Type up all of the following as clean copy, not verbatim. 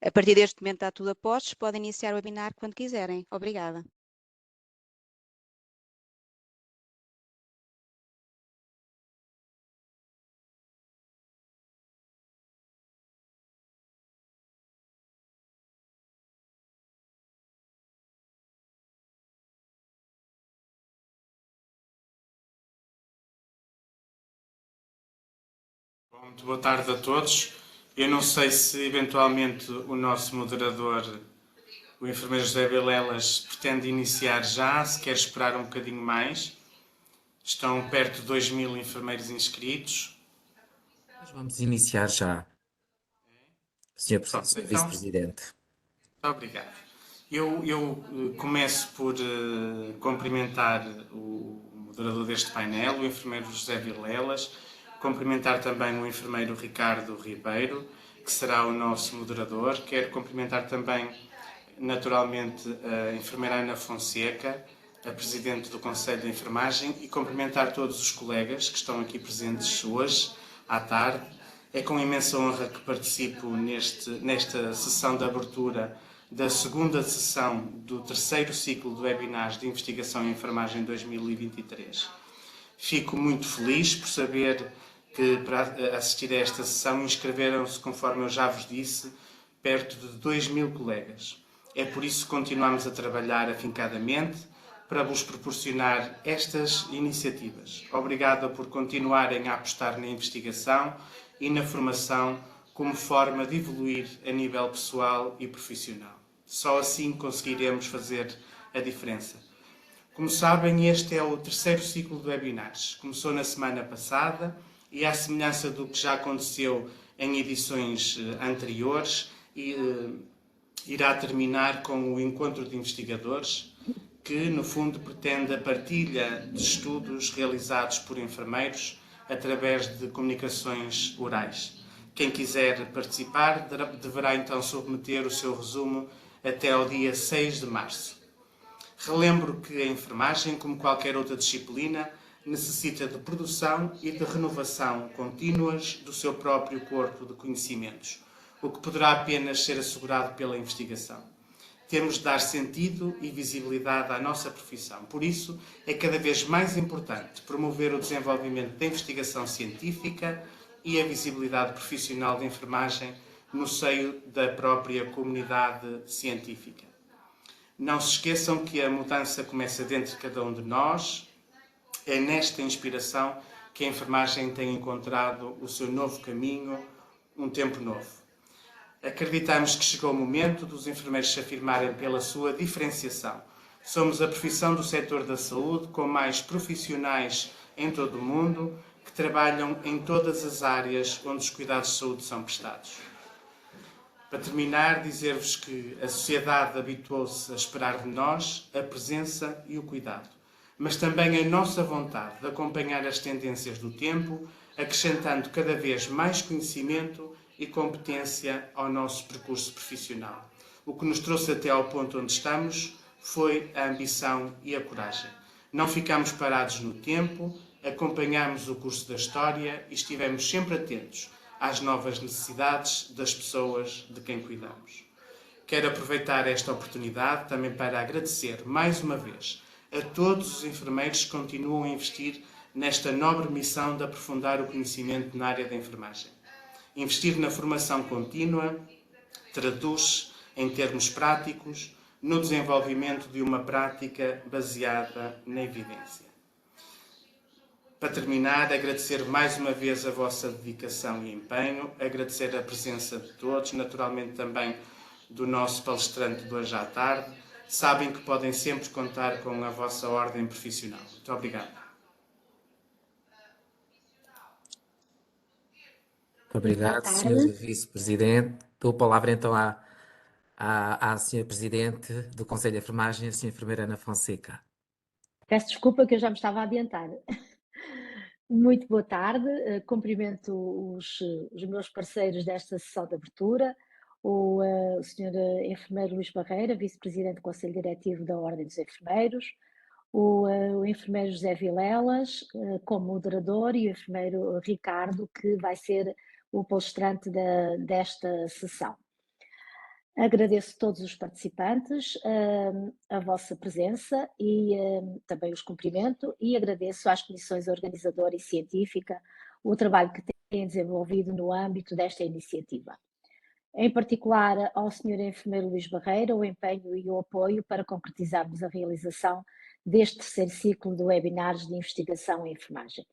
A partir deste momento está tudo a postos, podem iniciar o webinar quando quiserem. Obrigada. Muito boa tarde a todos. Eu não sei se eventualmente o nosso moderador, o enfermeiro José Vilelas, pretende iniciar já, se quer esperar um bocadinho mais. Estão perto de 2000 enfermeiros inscritos. Nós vamos iniciar já, Sr. Vice-Presidente. Muito obrigado. Eu começo por cumprimentar o moderador deste painel, o enfermeiro José Vilelas, cumprimentar também o enfermeiro Ricardo Ribeiro, que será o nosso moderador. Quero cumprimentar também, naturalmente, a enfermeira Ana Fonseca, a Presidente do Conselho de Enfermagem, e cumprimentar todos os colegas que estão aqui presentes hoje, à tarde. É com imensa honra que participo nesta sessão de abertura da segunda sessão do terceiro ciclo de webinars de Investigação em Enfermagem 2023. Fico muito feliz por saber que para assistir a esta sessão inscreveram-se, conforme eu já vos disse, perto de 2000 colegas. É por isso que continuamos a trabalhar afincadamente para vos proporcionar estas iniciativas. Obrigado por continuarem a apostar na investigação e na formação como forma de evoluir a nível pessoal e profissional. Só assim conseguiremos fazer a diferença. Como sabem, este é o terceiro ciclo de webinars. Começou na semana passada e, à semelhança do que já aconteceu em edições anteriores, irá terminar com o encontro de investigadores, que, no fundo, pretende a partilha de estudos realizados por enfermeiros através de comunicações orais. Quem quiser participar deverá então submeter o seu resumo até ao dia 6 de março. Relembro que a enfermagem, como qualquer outra disciplina, necessita de produção e de renovação contínuas do seu próprio corpo de conhecimentos, o que poderá apenas ser assegurado pela investigação. Temos de dar sentido e visibilidade à nossa profissão. Por isso, é cada vez mais importante promover o desenvolvimento da investigação científica e a visibilidade profissional da enfermagem no seio da própria comunidade científica. Não se esqueçam que a mudança começa dentro de cada um de nós. É nesta inspiração que a enfermagem tem encontrado o seu novo caminho, um tempo novo. Acreditamos que chegou o momento dos enfermeiros se afirmarem pela sua diferenciação. Somos a profissão do setor da saúde com mais profissionais em todo o mundo que trabalham em todas as áreas onde os cuidados de saúde são prestados. Para terminar, dizer-vos que a sociedade habituou-se a esperar de nós a presença e o cuidado, mas também a nossa vontade de acompanhar as tendências do tempo, acrescentando cada vez mais conhecimento e competência ao nosso percurso profissional. O que nos trouxe até ao ponto onde estamos foi a ambição e a coragem. Não ficámos parados no tempo, acompanhámos o curso da história e estivemos sempre atentos às novas necessidades das pessoas de quem cuidamos. Quero aproveitar esta oportunidade também para agradecer mais uma vez a todos os enfermeiros que continuam a investir nesta nobre missão de aprofundar o conhecimento na área da enfermagem. Investir na formação contínua traduz-se, em termos práticos, no desenvolvimento de uma prática baseada na evidência. Para terminar, agradecer mais uma vez a vossa dedicação e empenho, agradecer a presença de todos, naturalmente também do nosso palestrante de hoje à tarde. Sabem que podem sempre contar com a vossa ordem profissional. Muito obrigado. Muito obrigado, Sr. Vice-Presidente. Dou a palavra então à Sra. Presidente do Conselho de Enfermagem, a Sra. Enfermeira Ana Fonseca. Peço desculpa que eu já me estava a adiantar. Muito boa tarde, cumprimento os meus parceiros desta sessão de abertura, o Sr. Enfermeiro Luís Barreira, Vice-Presidente do Conselho Diretivo da Ordem dos Enfermeiros, o Enfermeiro José Vilelas, como moderador, e o Enfermeiro Ricardo, que vai ser o palestrante desta sessão. Agradeço a todos os participantes, a vossa presença e também os cumprimento e agradeço às comissões organizadora e científica o trabalho que têm desenvolvido no âmbito desta iniciativa. Em particular, ao Sr. Enfermeiro Luís Barreira, o empenho e o apoio para concretizarmos a realização deste terceiro ciclo de webinars de investigação em enfermagem.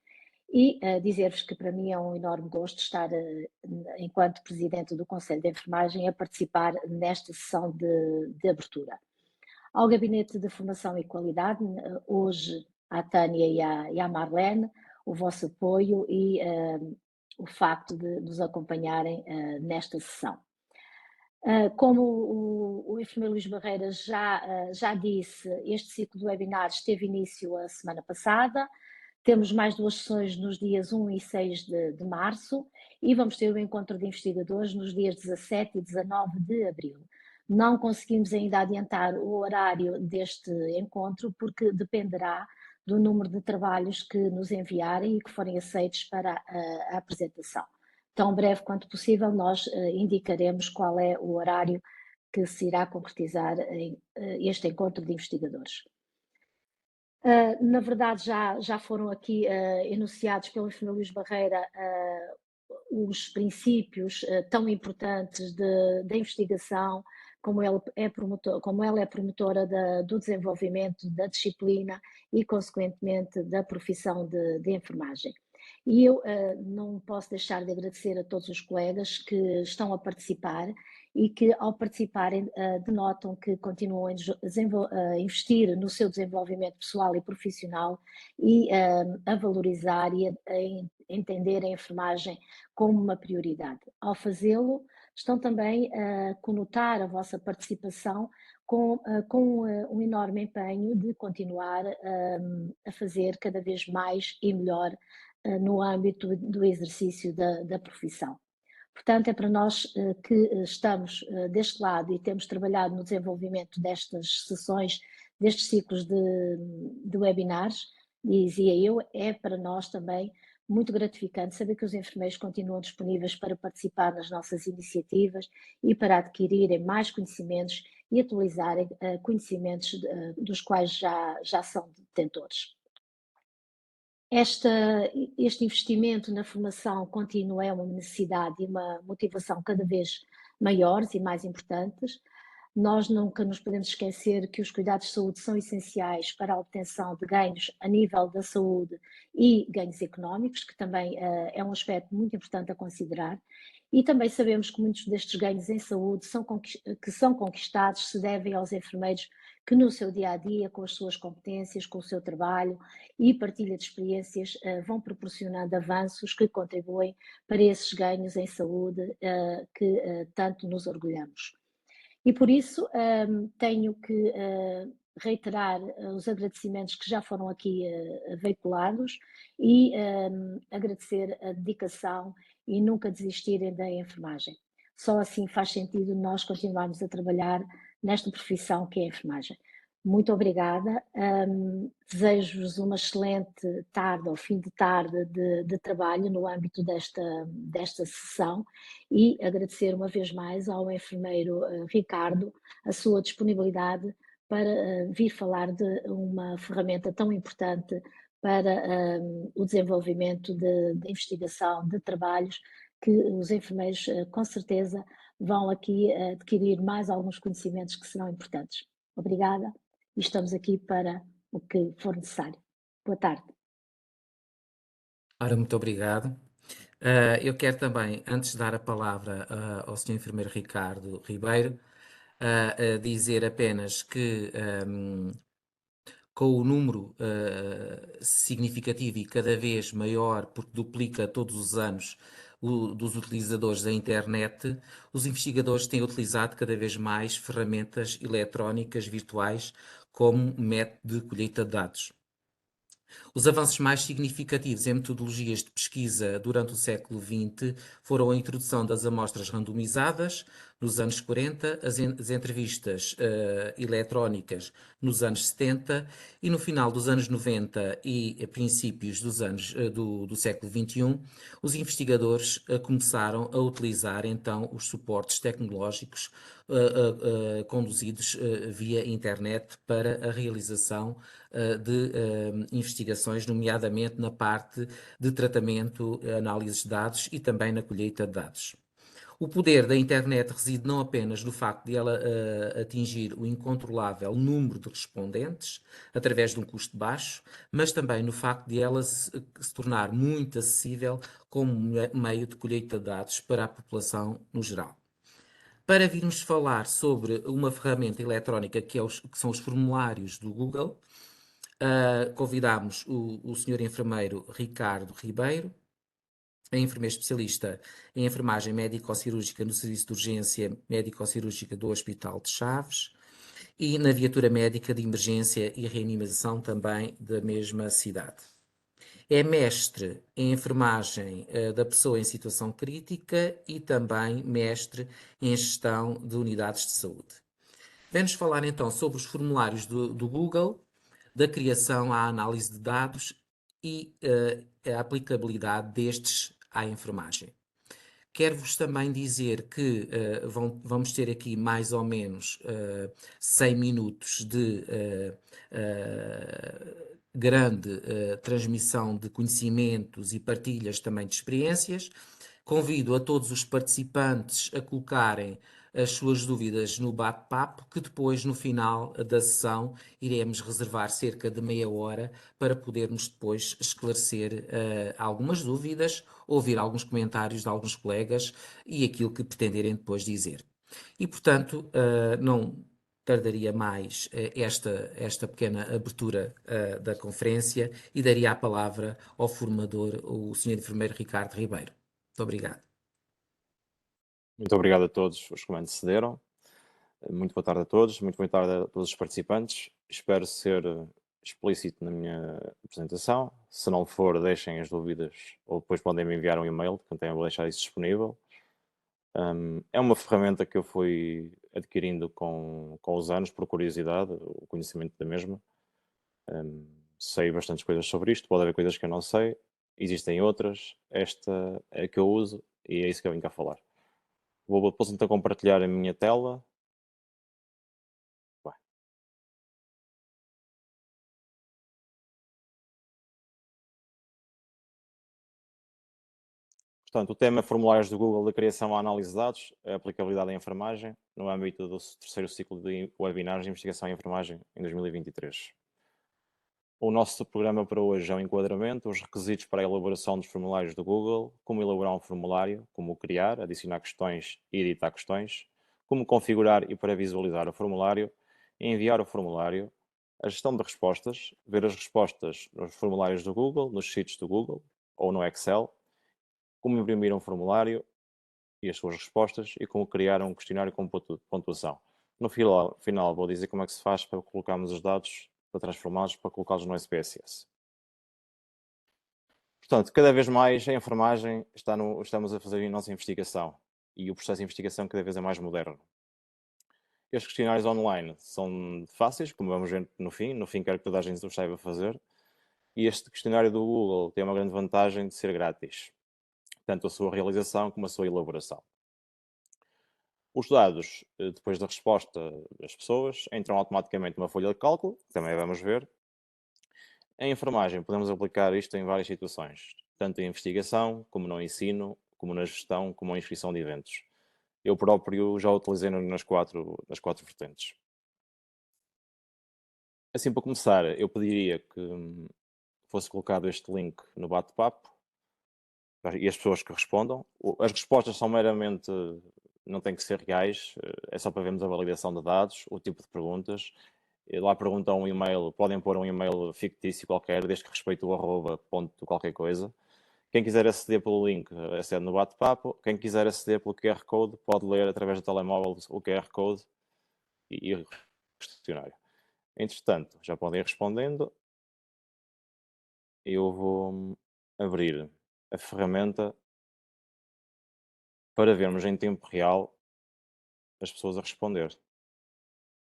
E dizer-vos que para mim é um enorme gosto estar, enquanto Presidente do Conselho de Enfermagem, a participar nesta sessão de abertura. Ao Gabinete de Formação e Qualidade, hoje à Tânia e à Marlene, o vosso apoio e o facto de nos acompanharem nesta sessão. Como o enfermeiro Luís Barreira já disse, este ciclo de webinars teve início a semana passada. Temos mais 2 sessões nos dias 1 e 6 de março e vamos ter o encontro de investigadores nos dias 17 e 19 de abril. Não conseguimos ainda adiantar o horário deste encontro porque dependerá do número de trabalhos que nos enviarem e que forem aceitos para a apresentação. Tão breve quanto possível nós indicaremos qual é o horário que se irá concretizar em este encontro de investigadores. Na verdade, já foram aqui enunciados pelo enfermeiro Luís Barreira os princípios tão importantes da investigação, como ela é promotora do desenvolvimento da disciplina e, consequentemente, da profissão de enfermagem. E eu não posso deixar de agradecer a todos os colegas que estão a participar e que, ao participarem, denotam que continuam a investir no seu desenvolvimento pessoal e profissional e a valorizar e a entender a enfermagem como uma prioridade. Ao fazê-lo, estão também a conotar a vossa participação com um enorme empenho de continuar a fazer cada vez mais e melhor no âmbito do exercício da profissão. Portanto, é para nós que estamos deste lado e temos trabalhado no desenvolvimento destas sessões, destes ciclos de webinars, dizia eu, é para nós também muito gratificante saber que os enfermeiros continuam disponíveis para participar nas nossas iniciativas e para adquirirem mais conhecimentos e atualizarem conhecimentos dos quais já são detentores. Este investimento na formação contínua é uma necessidade e uma motivação cada vez maiores e mais importantes. Nós nunca nos podemos esquecer que os cuidados de saúde são essenciais para a obtenção de ganhos a nível da saúde e ganhos económicos, que também é um aspecto muito importante a considerar. E também sabemos que muitos destes ganhos em saúde que são conquistados se devem aos enfermeiros que no seu dia-a-dia, com as suas competências, com o seu trabalho e partilha de experiências, vão proporcionando avanços que contribuem para esses ganhos em saúde que tanto nos orgulhamos. E por isso tenho que reiterar os agradecimentos que já foram aqui veiculados e agradecer a dedicação e nunca desistirem da enfermagem. Só assim faz sentido nós continuarmos a trabalhar nesta profissão que é a enfermagem. Muito obrigada, desejo-vos uma excelente tarde ou fim de tarde de trabalho no âmbito desta sessão e agradecer uma vez mais ao enfermeiro Ricardo a sua disponibilidade para vir falar de uma ferramenta tão importante para o desenvolvimento de investigação, de trabalhos que os enfermeiros com certeza vão aqui adquirir mais alguns conhecimentos que serão importantes. Obrigada e estamos aqui para o que for necessário. Boa tarde. Ora, muito obrigado. Eu quero também, antes de dar a palavra ao Sr. Enfermeiro Ricardo Ribeiro, dizer apenas que com o número significativo e cada vez maior, porque duplica todos os anos, dos utilizadores da internet, os investigadores têm utilizado cada vez mais ferramentas eletrónicas virtuais como método de colheita de dados. Os avanços mais significativos em metodologias de pesquisa durante o século XX foram a introdução das amostras randomizadas, nos anos 40, as entrevistas eletrónicas nos anos 70 e no final dos anos 90 e princípios dos anos do século XXI, os investigadores começaram a utilizar então os suportes tecnológicos conduzidos via internet para a realização de investigações, nomeadamente na parte de tratamento, análises de dados e também na colheita de dados. O poder da internet reside não apenas no facto de ela atingir o incontrolável número de respondentes através de um custo baixo, mas também no facto de ela se tornar muito acessível como meio de colheita de dados para a população no geral. Para virmos falar sobre uma ferramenta eletrónica que são os formulários do Google, convidámos o senhor enfermeiro Ricardo Ribeiro, é enfermeiro especialista em enfermagem médico-cirúrgica no Serviço de Urgência Médico-Cirúrgica do Hospital de Chaves e na Viatura Médica de Emergência e Reanimação também da mesma cidade. É mestre em enfermagem da pessoa em situação crítica e também mestre em gestão de unidades de saúde. Vem-nos falar então sobre os formulários do Google, da criação à análise de dados e a aplicabilidade destes à enfermagem. Quero-vos também dizer que vamos ter aqui mais ou menos 100 minutos de grande transmissão de conhecimentos e partilhas também de experiências. Convido a todos os participantes a colocarem as suas dúvidas no bate-papo, que depois, no final da sessão, iremos reservar cerca de meia hora para podermos depois esclarecer algumas dúvidas, ouvir alguns comentários de alguns colegas e aquilo que pretenderem depois dizer. E, portanto, não tardaria mais esta pequena abertura da conferência e daria a palavra ao formador, o Sr. Enfermeiro Ricardo Ribeiro. Muito obrigado. Muito obrigado a todos os que me antecederam. Muito boa tarde a todos, muito boa tarde a todos os participantes. Espero ser explícito na minha apresentação. Se não for, deixem as dúvidas ou depois podem me enviar um e-mail, que eu vou deixar isso disponível. É uma ferramenta que eu fui adquirindo com os anos, por curiosidade, o conhecimento da mesma. Sei bastantes coisas sobre isto, pode haver coisas que eu não sei, existem outras. Esta é a que eu uso e é isso que eu vim cá falar. Posso então compartilhar a minha tela. Vai. Portanto, o tema é formulários do Google da criação à análise de dados, a aplicabilidade em enfermagem, no âmbito do terceiro ciclo de webinars de investigação em enfermagem em 2023. O nosso programa para hoje é um enquadramento, os requisitos para a elaboração dos formulários do Google, como elaborar um formulário, como o criar, adicionar questões e editar questões, como configurar e para visualizar o formulário, enviar o formulário, a gestão de respostas, ver as respostas nos formulários do Google, nos sheets do Google ou no Excel, como imprimir um formulário e as suas respostas e como criar um questionário com pontuação. No final vou dizer como é que se faz para colocarmos os dados, para transformá-los, para colocá-los no SPSS. Portanto, cada vez mais a enfermagem estamos a fazer a nossa investigação e o processo de investigação cada vez é mais moderno. Estes questionários online são fáceis, como vamos ver no fim. No fim quero que toda a gente os saiba fazer. E este questionário do Google tem uma grande vantagem de ser grátis. Tanto a sua realização como a sua elaboração. Os dados, depois da resposta das pessoas, entram automaticamente numa folha de cálculo, que também vamos ver. Em enfermagem, podemos aplicar isto em várias situações, tanto em investigação, como no ensino, como na gestão, como na inscrição de eventos. Eu próprio já o utilizei nas quatro vertentes. Assim, para começar, eu pediria que fosse colocado este link no bate-papo e as pessoas que respondam. As respostas são meramente, não têm que ser reais, é só para vermos a validação de dados, o tipo de perguntas. Lá perguntam um e-mail, podem pôr um e-mail fictício qualquer, desde que respeite o arroba ponto qualquer coisa. Quem quiser aceder pelo link, acede no bate-papo. Quem quiser aceder pelo QR Code, pode ler através do telemóvel o QR Code e o questionário. Entretanto, já podem ir respondendo. Eu vou abrir a ferramenta para vermos em tempo real as pessoas a responder.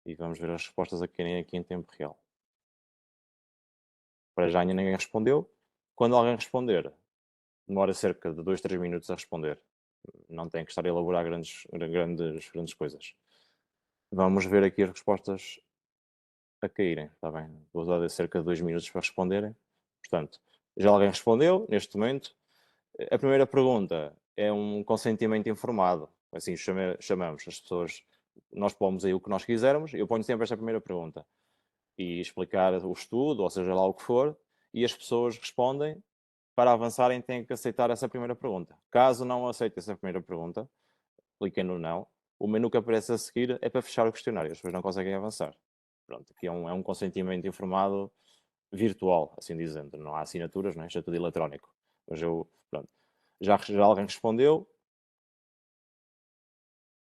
E vamos ver as respostas a caírem aqui em tempo real. Para já ainda ninguém respondeu. Quando alguém responder, demora cerca de 2, 3 minutos a responder. Não tem que estar a elaborar grandes coisas. Vamos ver aqui as respostas a caírem, está bem? Vou dar cerca de 2 minutos para responderem. Portanto, já alguém respondeu neste momento. A primeira pergunta é um consentimento informado. Assim chamamos as pessoas. Nós pomos aí o que nós quisermos. Eu ponho sempre esta primeira pergunta e explicar o estudo, ou seja lá o que for, e as pessoas respondem. Para avançarem, têm que aceitar essa primeira pergunta. Caso não aceitem essa primeira pergunta, cliquem no não. O menu que aparece a seguir é para fechar o questionário. As pessoas não conseguem avançar. Pronto, aqui é um consentimento informado virtual, assim dizendo. Não há assinaturas, não é? Isto é tudo eletrónico. Mas pronto. Já alguém respondeu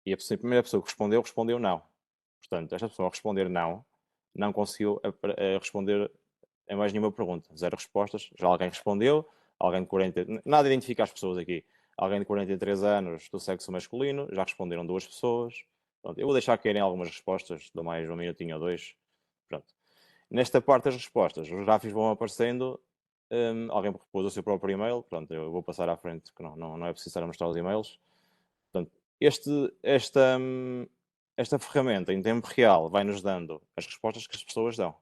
e a primeira pessoa que respondeu não. Portanto, esta pessoa ao responder não conseguiu responder a mais nenhuma pergunta. 0 respostas. Já alguém respondeu. Alguém de 40... Nada identifica as pessoas aqui. Alguém de 43 anos do sexo masculino. Já responderam 2 pessoas. Pronto, eu vou deixar caírem algumas respostas. Dou mais 1 minutinho ou 2. Pronto. Nesta parte das respostas, os gráficos vão aparecendo. Alguém propôs o seu próprio e-mail. Pronto, eu vou passar à frente, que não é preciso estar a mostrar os e-mails. Portanto, esta ferramenta em tempo real vai-nos dando as respostas que as pessoas dão.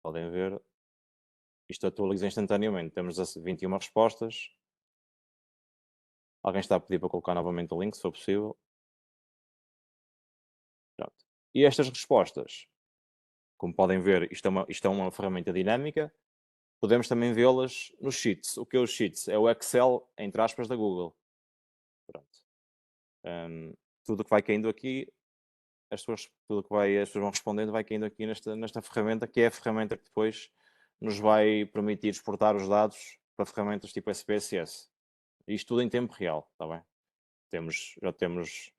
Podem ver, isto atualiza instantaneamente. Temos 21 respostas. Alguém está a pedir para colocar novamente o link, se for possível. Pronto. E estas respostas, como podem ver, isto é uma ferramenta dinâmica. Podemos também vê-las nos sheets. O que é os sheets? É o Excel, entre aspas, da Google. Pronto. Tudo que vai caindo aqui, tudo que as pessoas vão respondendo vai caindo aqui nesta ferramenta, que é a ferramenta que depois nos vai permitir exportar os dados para ferramentas tipo SPSS. Isto tudo em tempo real, está bem? Já temos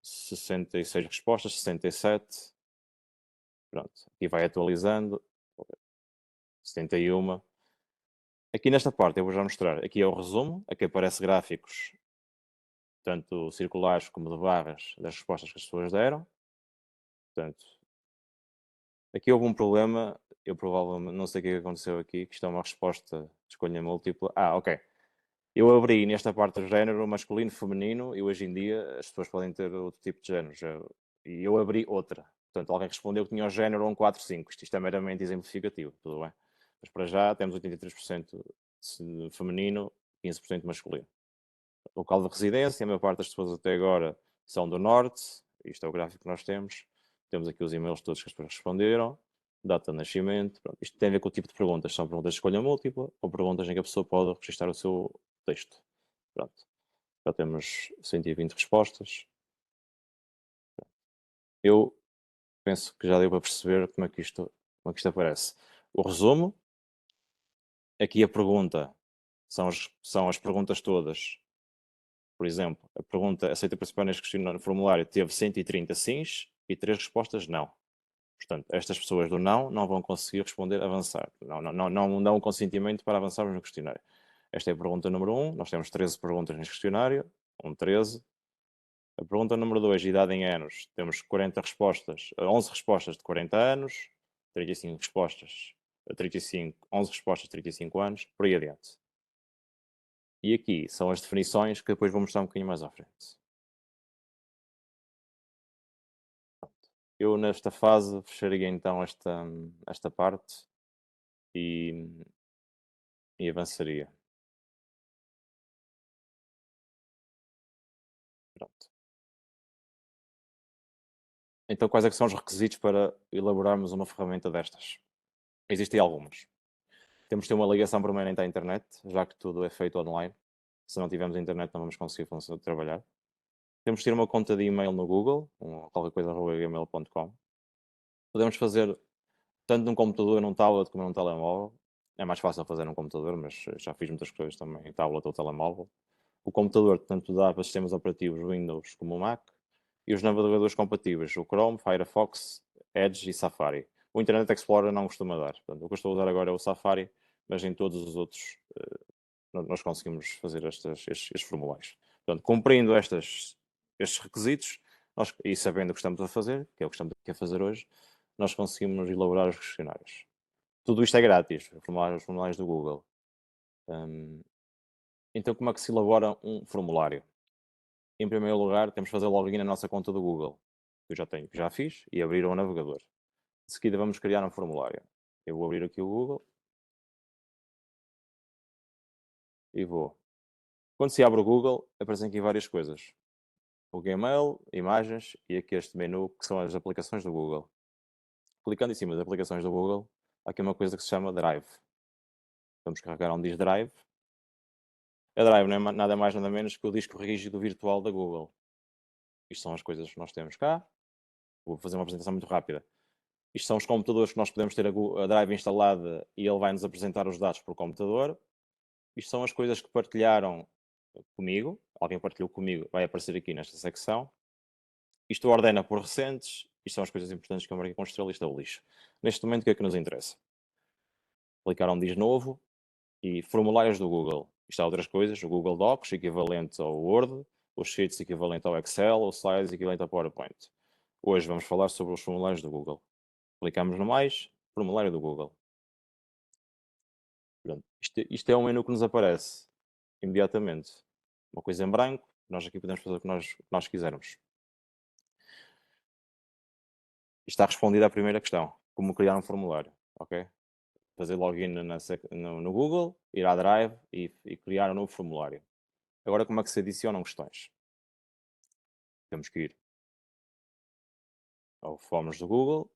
66 respostas, 67. Pronto. Aqui vai atualizando. 71. Aqui nesta parte eu vou já mostrar. Aqui é o resumo. Aqui aparece gráficos, tanto circulares como de barras, das respostas que as pessoas deram. Portanto, aqui houve um problema. Eu provavelmente não sei o que aconteceu aqui, que isto é uma resposta de escolha múltipla. Ok. Eu abri nesta parte do género masculino, feminino, e hoje em dia as pessoas podem ter outro tipo de géneros. E eu abri outra. Portanto, alguém respondeu que tinha o género 145. Isto é meramente exemplificativo, tudo bem. Mas para já temos 83% feminino, 15% masculino. Local de residência, a maior parte das pessoas até agora são do norte. Isto é o gráfico que nós temos. Temos aqui os e-mails todos que as pessoas responderam. Data de nascimento. Pronto. Isto tem a ver com o tipo de perguntas. São perguntas de escolha múltipla ou perguntas em que a pessoa pode registrar o seu texto. Pronto. Já temos 120 respostas. Eu penso que já deu para perceber como é que isto aparece. O resumo. Aqui a pergunta são as perguntas todas. Por exemplo, a pergunta aceita participar neste questionário formulário teve 130 sims e 3 respostas não. Portanto, estas pessoas do não vão conseguir responder avançar. Não dão consentimento para avançarmos no questionário. Esta é a pergunta número 1. Nós temos 13 perguntas neste questionário. 13. A pergunta número 2, idade em anos. Temos 40 respostas, 11 respostas de 40 anos, 35 respostas, 11 respostas de 35 anos, por aí adiante. E aqui são as definições que depois vou mostrar um bocadinho mais à frente. Eu nesta fase fecharia então esta parte e avançaria. Pronto. Então quais é que são os requisitos para elaborarmos uma ferramenta destas? Existem algumas. Temos de ter uma ligação permanente à internet, já que tudo é feito online. Se não tivermos internet não vamos conseguir trabalhar. Temos de ter uma conta de e-mail no Google, qualquer coisa gmail.com. Podemos fazer tanto num computador, num tablet como num telemóvel. É mais fácil fazer num computador, mas já fiz muitas coisas também em tablet ou telemóvel. O computador tanto dá para sistemas operativos Windows como o Mac. E os navegadores compatíveis, o Chrome, Firefox, Edge e Safari. O Internet Explorer não costuma dar. Portanto, o que eu estou a usar agora é o Safari, mas em todos os outros nós conseguimos fazer estes formulários. Portanto, cumprindo estes requisitos e sabendo o que estamos a fazer, que é o que estamos aqui a fazer hoje, nós conseguimos elaborar os questionários. Tudo isto é grátis, os formulários do Google. Então, como é que se elabora um formulário? Em primeiro lugar, temos que fazer login na nossa conta do Google. Eu já fiz, e abrir o navegador. De seguida, vamos criar um formulário. Eu vou abrir aqui o Google. E vou. Quando se abre o Google, aparecem aqui várias coisas. O Gmail, imagens e aqui este menu, que são as aplicações do Google. Clicando em cima das aplicações do Google, há aqui uma coisa que se chama Drive. Vamos carregar onde diz Drive. A Drive não é nada mais nada menos que o disco rígido virtual da Google. Isto são as coisas que nós temos cá. Vou fazer uma apresentação muito rápida. Isto são os computadores que nós podemos ter a Drive instalada e ele vai nos apresentar os dados por computador. Isto são as coisas que partilharam comigo. Alguém partilhou comigo, vai aparecer aqui nesta secção. Isto ordena por recentes. Isto são as coisas importantes que eu marquei com estrela. Isto é o lixo. Neste momento, o que é que nos interessa? Clicar onde diz novo e formulários do Google. Isto há outras coisas. O Google Docs, equivalente ao Word. Os Sheets, equivalente ao Excel. Os Slides, equivalente ao PowerPoint. Hoje vamos falar sobre os formulários do Google. Clicamos no mais, formulário do Google. Pronto. Isto é um menu que nos aparece imediatamente. Uma coisa em branco. Nós aqui podemos fazer o que nós quisermos. Está respondida a primeira questão. Como criar um formulário. Ok? Fazer login no Google, ir à Drive e criar um novo formulário. Agora, como é que se adicionam questões? Temos que ir ao Forms do Google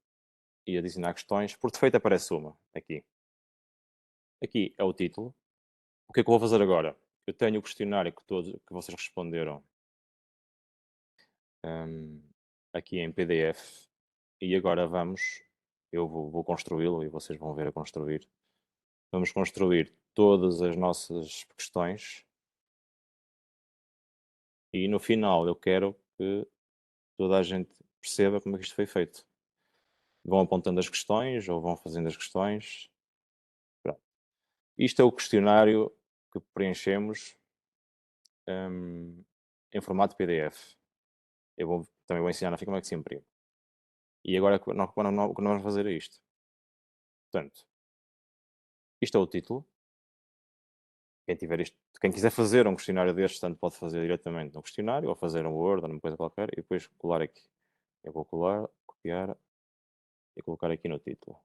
e adicionar questões. Por defeito aparece uma aqui. Aqui é o título. O que é que eu vou fazer agora? Eu tenho o questionário que vocês responderam aqui em PDF e agora eu vou construí-lo e vocês vão ver a construir. Vamos construir todas as nossas questões e no final eu quero que toda a gente perceba como é que isto foi feito. Vão apontando as questões ou vão fazendo as questões. Pronto. Isto é o questionário que preenchemos em formato PDF. Também vou ensinar como é que se imprime. E agora nós vamos fazer isto. Portanto, isto é o título. Quem quiser fazer um questionário destes, tanto pode fazer diretamente no questionário ou fazer um Word ou numa coisa qualquer e depois colar aqui. Eu vou colar, copiar e colocar aqui no título.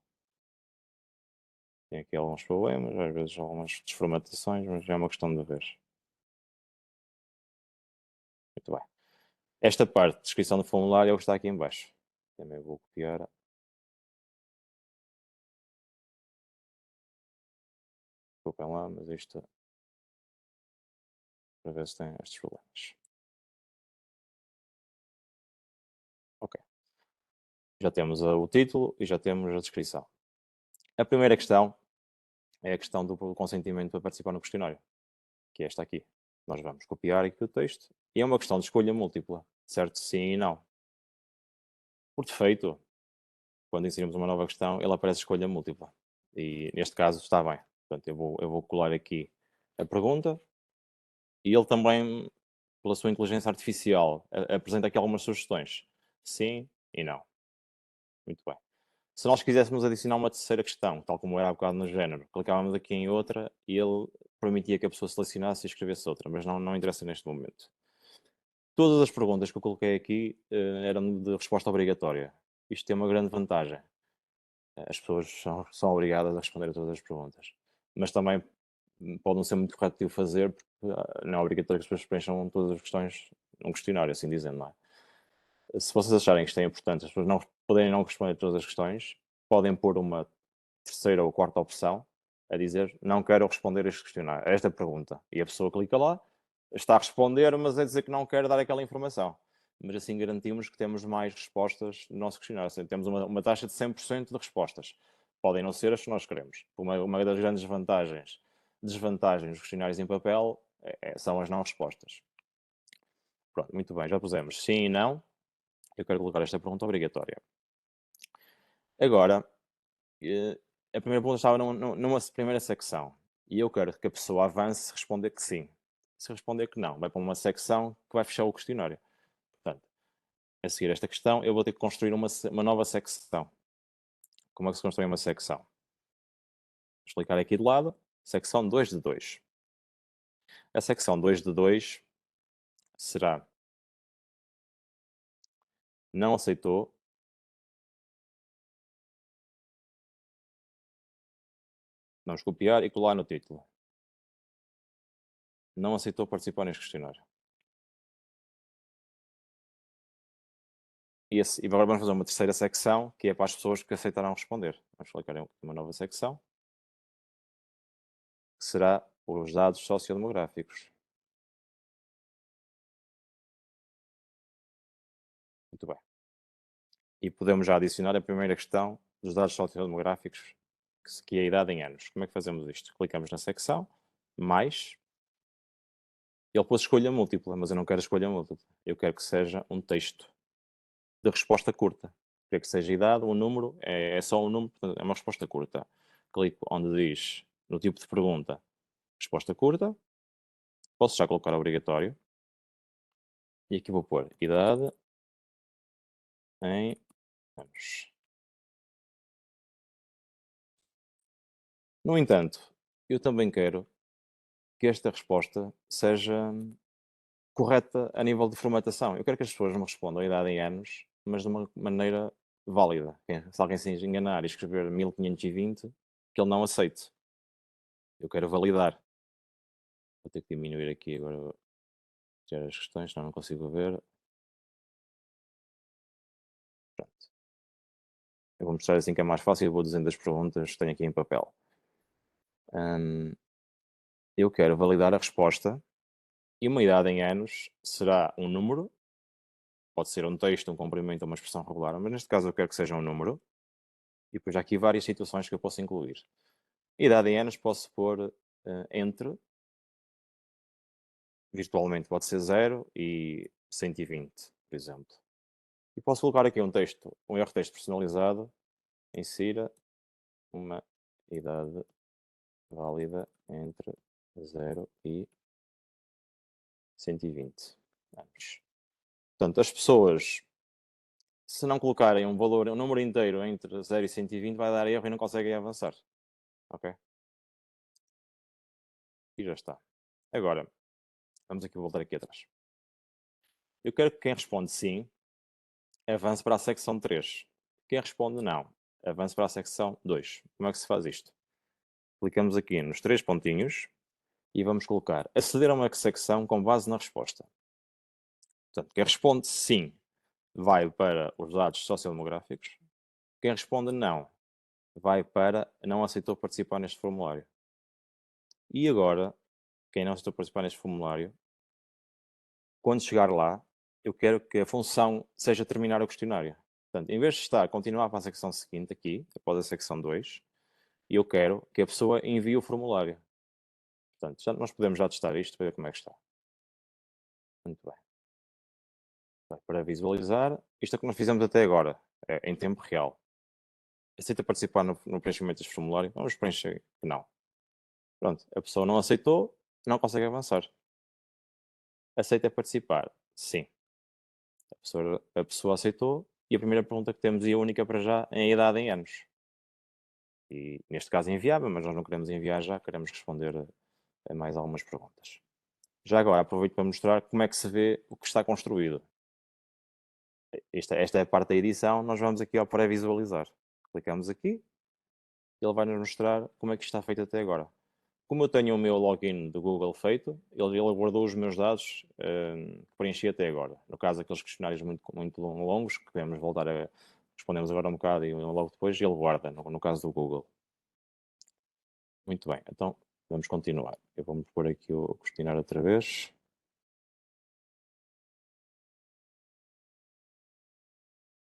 Tem aqui alguns problemas, às vezes algumas desformatações, mas é uma questão de ver. Muito bem. Esta parte, descrição do formulário, é o que está aqui em baixo. Também vou copiar. Desculpem lá, mas isto para ver se tem estes problemas. Ok. Já temos o título e já temos a descrição. A primeira questão é a questão do consentimento para participar no questionário, que é esta aqui. Nós vamos copiar aqui o texto e é uma questão de escolha múltipla, certo? Sim e não. Por defeito, quando inserimos uma nova questão, ele aparece escolha múltipla. E neste caso está bem. Portanto, eu vou colar aqui a pergunta e ele também, pela sua inteligência artificial, apresenta aqui algumas sugestões. Sim e não. Muito bem. Se nós quiséssemos adicionar uma terceira questão, tal como era há bocado no género, clicávamos aqui em outra e ele permitia que a pessoa selecionasse e escrevesse outra, mas não interessa neste momento. Todas as perguntas que eu coloquei aqui eram de resposta obrigatória. Isto tem uma grande vantagem. As pessoas são obrigadas a responder a todas as perguntas. Mas também pode não ser muito correto de o fazer, porque não é obrigatório que as pessoas preencham todas as questões num questionário, assim dizendo, não é? Se vocês acharem que isto é importante, as pessoas não poderem não responder todas as questões, podem pôr uma terceira ou quarta opção a dizer não quero responder este questionário, esta pergunta. E a pessoa clica lá, está a responder, mas é dizer que não quer dar aquela informação. Mas assim garantimos que temos mais respostas no nosso questionário. Seja, temos uma taxa de 100% de respostas. Podem não ser as que nós queremos. Uma das grandes desvantagens dos questionários em papel são as não respostas. Pronto, muito bem, já pusemos sim e não. Eu quero colocar esta pergunta obrigatória. Agora, a primeira pergunta estava numa primeira secção. E eu quero que a pessoa avance se responder que sim. Se responder que não, vai para uma secção que vai fechar o questionário. Portanto, a seguir esta questão, eu vou ter que construir uma nova secção. Como é que se constrói uma secção? Vou explicar aqui de lado. Secção 2 de 2. A secção 2 de 2 será não aceitou. Vamos copiar e colar no título. Não aceitou participar neste questionário. E agora vamos fazer uma terceira secção, que é para as pessoas que aceitaram responder. Vamos colocar uma nova secção, que será os dados sociodemográficos. Muito bem. E podemos já adicionar a primeira questão dos dados sociodemográficos, que é a idade em anos. Como é que fazemos isto? Clicamos na secção, mais. Ele pôs escolha múltipla, mas eu não quero escolha múltipla. Eu quero que seja um texto de resposta curta. Quero que seja idade, um número, é só um número, portanto, é uma resposta curta. Clico onde diz, no tipo de pergunta, resposta curta. Posso já colocar obrigatório. E aqui vou pôr idade em anos. No entanto, eu também quero que esta resposta seja correta a nível de formatação. Eu quero que as pessoas me respondam a idade em anos, mas de uma maneira válida. Se alguém se enganar e escrever 1520, que ele não aceite. Eu quero validar. Vou ter que diminuir aqui agora, tirar as questões, senão não consigo ver. Pronto. Eu vou mostrar assim que é mais fácil, eu vou dizendo as perguntas que tenho aqui em papel. Eu quero validar a resposta e uma idade em anos será um número, pode ser um texto, um comprimento ou uma expressão regular, mas neste caso eu quero que seja um número. E depois há aqui várias situações que eu posso incluir. Idade em anos posso pôr entre, virtualmente pode ser 0 e 120, por exemplo. E posso colocar aqui um texto, um erro texto personalizado, insira uma idade válida entre 0 e 120 anos. Portanto, as pessoas, se não colocarem um valor, um número inteiro entre 0 e 120, vai dar erro e não conseguem avançar. Ok? E já está. Agora, vamos aqui voltar aqui atrás. Eu quero que quem responde sim, avance para a secção 3. Quem responde não, avance para a secção 2. Como é que se faz isto? Clicamos aqui nos três pontinhos e vamos colocar aceder a uma secção com base na resposta. Portanto, quem responde sim vai para os dados sociodemográficos. Quem responde não vai para não aceitou participar neste formulário. E agora, quem não aceitou participar neste formulário, quando chegar lá, eu quero que a função seja terminar o questionário. Portanto, em vez de estar a continuar para a secção seguinte aqui, após a secção 2, eu quero que a pessoa envie o formulário. Portanto, nós podemos já testar isto para ver como é que está. Muito bem. Para visualizar, isto é o que nós fizemos até agora, em tempo real. Aceita participar no preenchimento deste formulário? Vamos preencher que não. Pronto, a pessoa não aceitou, não consegue avançar. Aceita participar? Sim. A pessoa aceitou e a primeira pergunta que temos e a única para já é a idade em anos. E neste caso enviava, mas nós não queremos enviar já, queremos responder a mais algumas perguntas. Já agora aproveito para mostrar como é que se vê o que está construído. Esta é a parte da edição, nós vamos aqui ao pré-visualizar. Clicamos aqui, ele vai nos mostrar como é que está feito até agora. Como eu tenho o meu login do Google feito, ele guardou os meus dados que preenchi até agora. No caso, aqueles questionários muito longos, que podemos voltar a respondemos agora um bocado e logo depois, ele guarda, no caso do Google. Muito bem, então vamos continuar. Eu vou-me pôr aqui o questionário outra vez.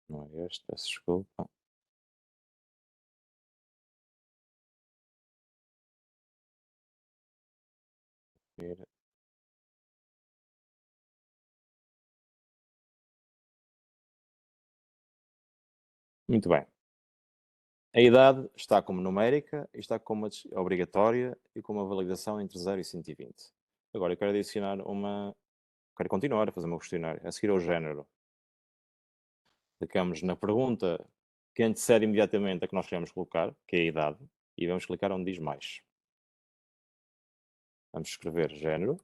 Não é este, peço desculpa. Muito bem. A idade está como numérica e está como obrigatória e com uma validação entre 0 e 120. Agora eu quero adicionar quero continuar a fazer o meu questionário. A seguir ao género. Clicamos na pergunta que antecede imediatamente a que nós queremos colocar, que é a idade, e vamos clicar onde diz mais. Vamos escrever género.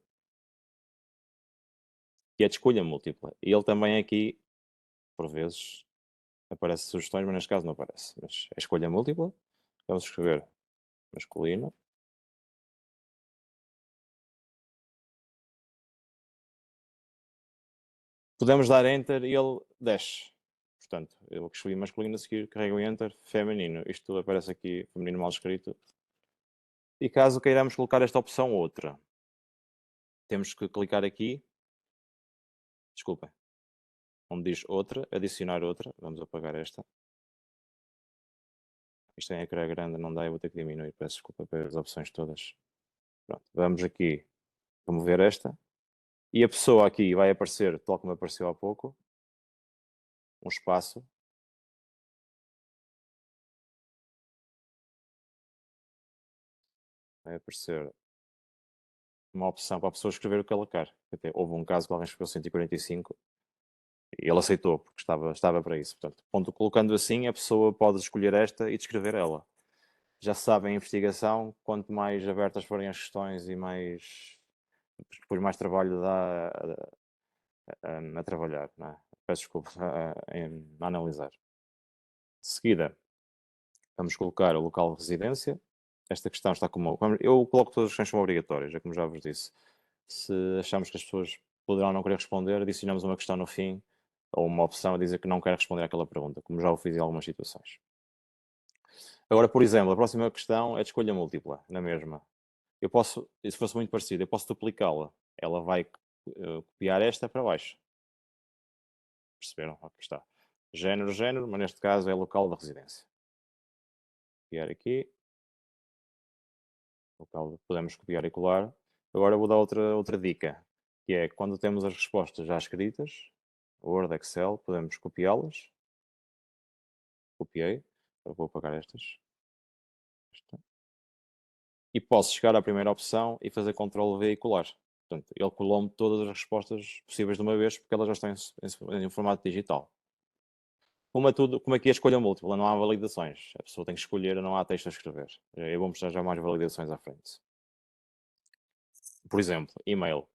E é de escolha múltipla. E ele também aqui, por vezes, aparece sugestões, mas neste caso não aparece. Mas é escolha múltipla. Vamos escrever masculino. Podemos dar Enter e ele desce. Portanto, eu que escolhi masculino a seguir, carrego Enter, feminino. Isto aparece aqui, feminino mal escrito. E caso queiramos colocar esta opção outra, temos que clicar aqui. Desculpem. Onde diz outra, adicionar outra. Vamos apagar esta. Isto em ecrã grande não dá, eu vou ter que diminuir. Peço desculpa pelas opções todas. Pronto, vamos aqui remover esta. E a pessoa aqui vai aparecer, tal como apareceu há pouco, um espaço. Vai aparecer uma opção para a pessoa escrever o que ela quer. Até houve um caso que alguém escreveu 145 e ele aceitou, porque estava para isso. Portanto, colocando assim, a pessoa pode escolher esta e descrever ela. Já se sabe, em investigação, quanto mais abertas forem as questões e depois mais trabalho dá a trabalhar, não é? Peço desculpa, a analisar. De seguida, vamos colocar o local de residência. Esta questão está como... Eu coloco todas as questões como obrigatórias, como já vos disse. Se achamos que as pessoas poderão não querer responder, adicionamos uma questão no fim, ou uma opção a dizer que não quer responder àquela pergunta, como já o fiz em algumas situações. Agora, por exemplo, a próxima questão é de escolha múltipla, na mesma. Eu posso, se fosse muito parecido, eu posso duplicá-la. Ela vai copiar esta para baixo. Perceberam? Aqui está. Género, mas neste caso é local da residência. Copiar aqui. Local, podemos copiar e colar. Agora vou dar outra dica, que é quando temos as respostas já escritas, Word, Excel, podemos copiá-las. Copiei. Agora vou apagar estas. Esta. E posso chegar à primeira opção e fazer Ctrl V e colar. Portanto, ele colou-me todas as respostas possíveis de uma vez, porque elas já estão em formato digital. Como aqui a escolha múltipla, não há validações. A pessoa tem que escolher, não há texto a escrever. Eu vou mostrar já mais validações à frente. Por exemplo, e-mail.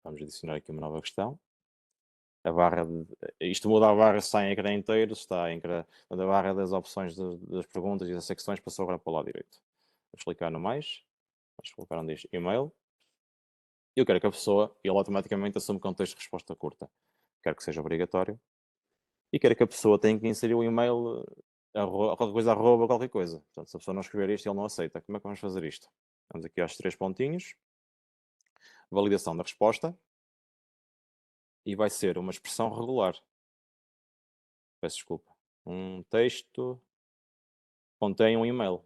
Vamos adicionar aqui uma nova questão. Isto muda a barra se está em ecrã inteiro, se está em ecrã, a barra das opções das perguntas e das secções passou agora para o lado direito. Vamos clicar no mais. Vamos colocar onde diz e-mail. Eu quero que a pessoa, ele automaticamente assume que é um texto de resposta curta. Quero que seja obrigatório. E quero que a pessoa tenha que inserir o e-mail qualquer coisa, arroba qualquer coisa. Portanto, se a pessoa não escrever isto, ele não aceita. Como é que vamos fazer isto? Vamos aqui aos 3 pontinhos. Validação da resposta. E vai ser uma expressão regular. Peço desculpa. Um texto contém um e-mail.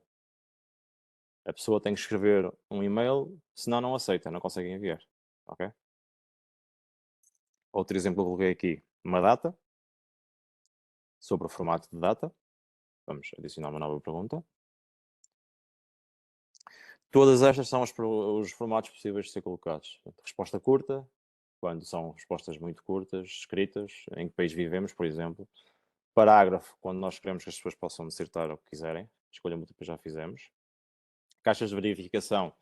A pessoa tem que escrever um e-mail, senão não aceita, não consegue enviar. Ok? Outro exemplo que eu coloquei aqui, uma data. Sobre o formato de data. Vamos adicionar uma nova pergunta. Todas estas são os formatos possíveis de ser colocados. Resposta curta, quando são respostas muito curtas, escritas, em que país vivemos, por exemplo. Parágrafo, quando nós queremos que as pessoas possam dissertar o que quiserem. Escolha múltipla já fizemos. Caixas de verificação,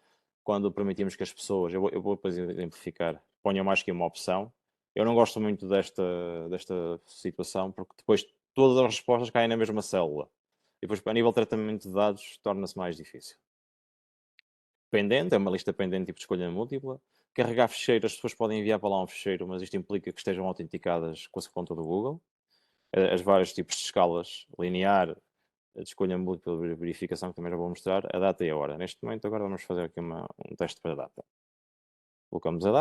quando permitimos que as pessoas, eu vou depois exemplificar, ponham mais que uma opção. Eu não gosto muito desta situação, porque depois todas as respostas caem na mesma célula. E depois, a nível de tratamento de dados, torna-se mais difícil. Pendente, é uma lista pendente tipo de escolha múltipla. Carregar ficheiro, as pessoas podem enviar para lá um ficheiro, mas isto implica que estejam autenticadas com a sua conta do Google. As vários tipos de escalas, linear, de escolha múltipla, verificação, que também já vou mostrar, a data e a hora. Neste momento, agora vamos fazer aqui um teste para a data. Colocamos a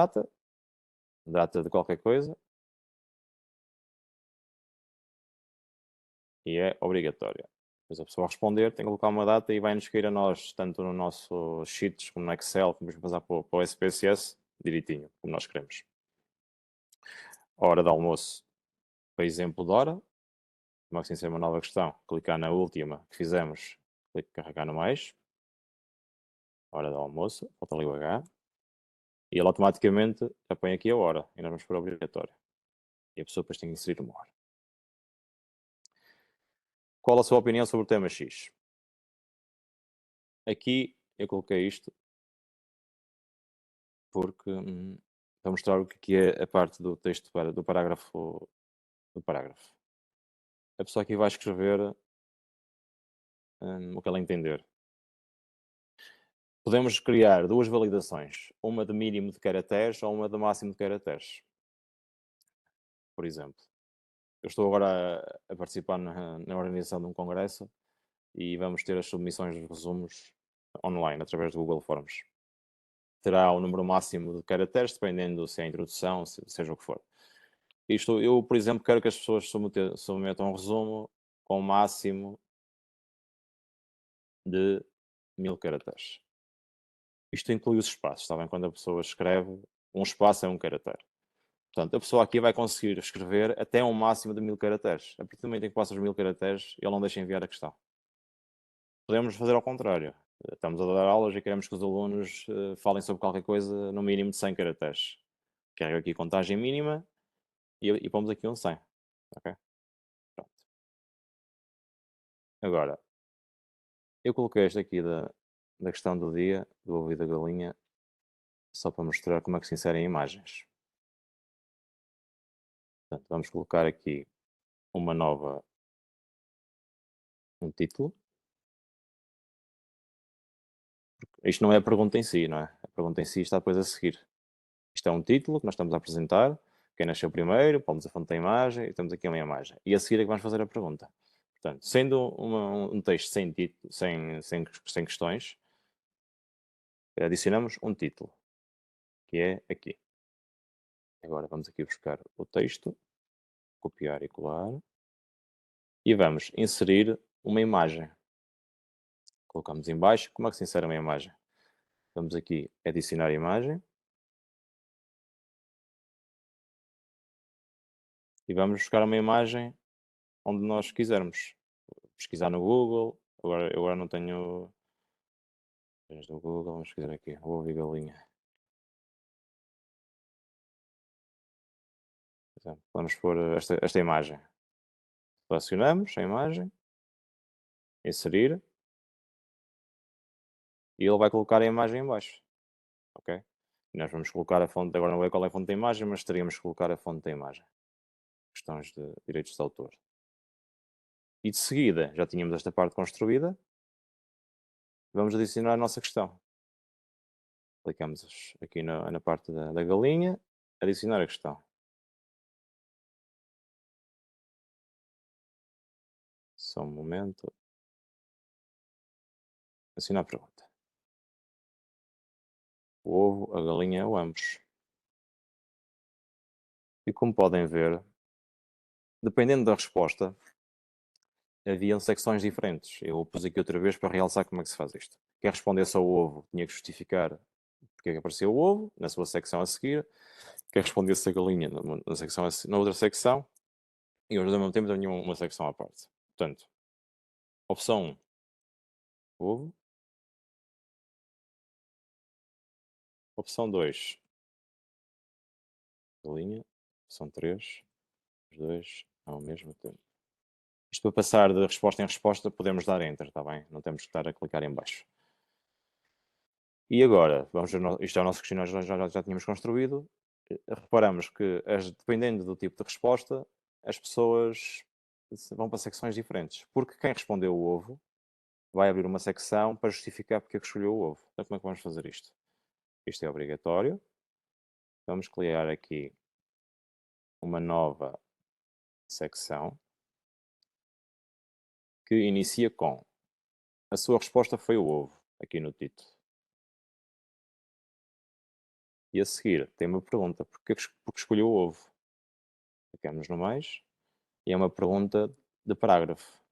data de qualquer coisa, e é obrigatória. Depois a pessoa responder, tem que colocar uma data e vai-nos cair a nós, tanto no nosso Sheets como no Excel, como vamos passar para o SPSS, direitinho, como nós queremos. Hora de almoço, para exemplo de hora. como é que se insere uma nova questão? Clicar na última que fizemos, carregar no mais, hora do almoço, falta ali o H, e ele automaticamente já põe aqui a hora, e nós vamos para o obrigatório. E a pessoa depois tem que inserir uma hora. Qual a sua opinião sobre o tema X? Aqui eu coloquei isto porque para mostrar o que é a parte do texto do parágrafo. A pessoa aqui vai escrever o que ela entender. Podemos criar duas validações, uma de mínimo de caracteres ou uma de máximo de caracteres. Por exemplo, eu estou agora a participar na organização de um congresso e vamos ter as submissões dos resumos online, através do Google Forms. Terá um número máximo de caracteres, dependendo se é a introdução, seja o que for. Eu, por exemplo, quero que as pessoas submetam um resumo com o máximo de 1000 caracteres. Isto inclui os espaços, está bem? Quando a pessoa escreve, um espaço é um caractere. Portanto, a pessoa aqui vai conseguir escrever até um máximo de 1000 caracteres. A partir do momento em que passa os 1000 caracteres, ele não deixa enviar a questão. Podemos fazer ao contrário. Estamos a dar aulas e queremos que os alunos falem sobre qualquer coisa no mínimo de 100 caracteres. Carrego aqui contagem mínima e pomos aqui um 100. Ok? Pronto. Agora, eu coloquei este aqui da questão do dia, do ovo e da galinha, só para mostrar como é que se inserem imagens. Portanto, vamos colocar aqui um título. Isto não é a pergunta em si, não é? A pergunta em si está depois a seguir. Isto é um título que nós estamos a apresentar. Quem nasceu primeiro, pomos a fonte da imagem e temos aqui uma imagem. E a seguir é que vamos fazer a pergunta. Portanto, sendo um texto sem título, sem questões, adicionamos um título, que é aqui. Agora vamos aqui buscar o texto, copiar e colar. E vamos inserir uma imagem. Colocamos em baixo. Como é que se insere uma imagem? Vamos aqui adicionar imagem. E vamos buscar uma imagem onde nós quisermos. Pesquisar no Google. Eu agora não tenho do Google. Vamos pesquisar aqui. Ovo e galinha. Por exemplo, vamos pôr esta imagem. Selecionamos a imagem. Inserir. E ele vai colocar a imagem em baixo. Ok? E nós vamos colocar a fonte. Agora não é qual é a fonte da imagem, mas teríamos que colocar a fonte da imagem. Questões de direitos de autor. E de seguida, já tínhamos esta parte construída. Vamos adicionar a nossa questão. Clicamos aqui na parte da galinha. Adicionar a questão. Só um momento. Adicionar a pergunta. O ovo, a galinha ou ambos. E como podem ver, dependendo da resposta, haviam secções diferentes. Eu pus aqui outra vez para realçar como é que se faz isto. Quem respondesse ao ovo tinha que justificar porque é que apareceu o ovo, na sua secção a seguir. Quem respondesse a galinha na outra secção. E hoje, ao mesmo tempo, tinha uma secção à parte. Portanto, opção 1, ovo. Opção 2, galinha. Opção 3, os dois ao mesmo tempo. Isto para passar de resposta em resposta, podemos dar Enter, está bem? Não temos que estar a clicar em baixo. E agora, vamos ver, isto é o nosso questionário que já tínhamos construído. Reparamos que, dependendo do tipo de resposta, as pessoas vão para secções diferentes. Porque quem respondeu o ovo vai abrir uma secção para justificar porque é que escolheu o ovo. Então, como é que vamos fazer isto? Isto é obrigatório. Vamos criar aqui uma nova secção que inicia com a sua resposta foi o ovo, aqui no título. E a seguir tem uma pergunta, porque escolheu o ovo? Clicamos no mais e é uma pergunta de parágrafo.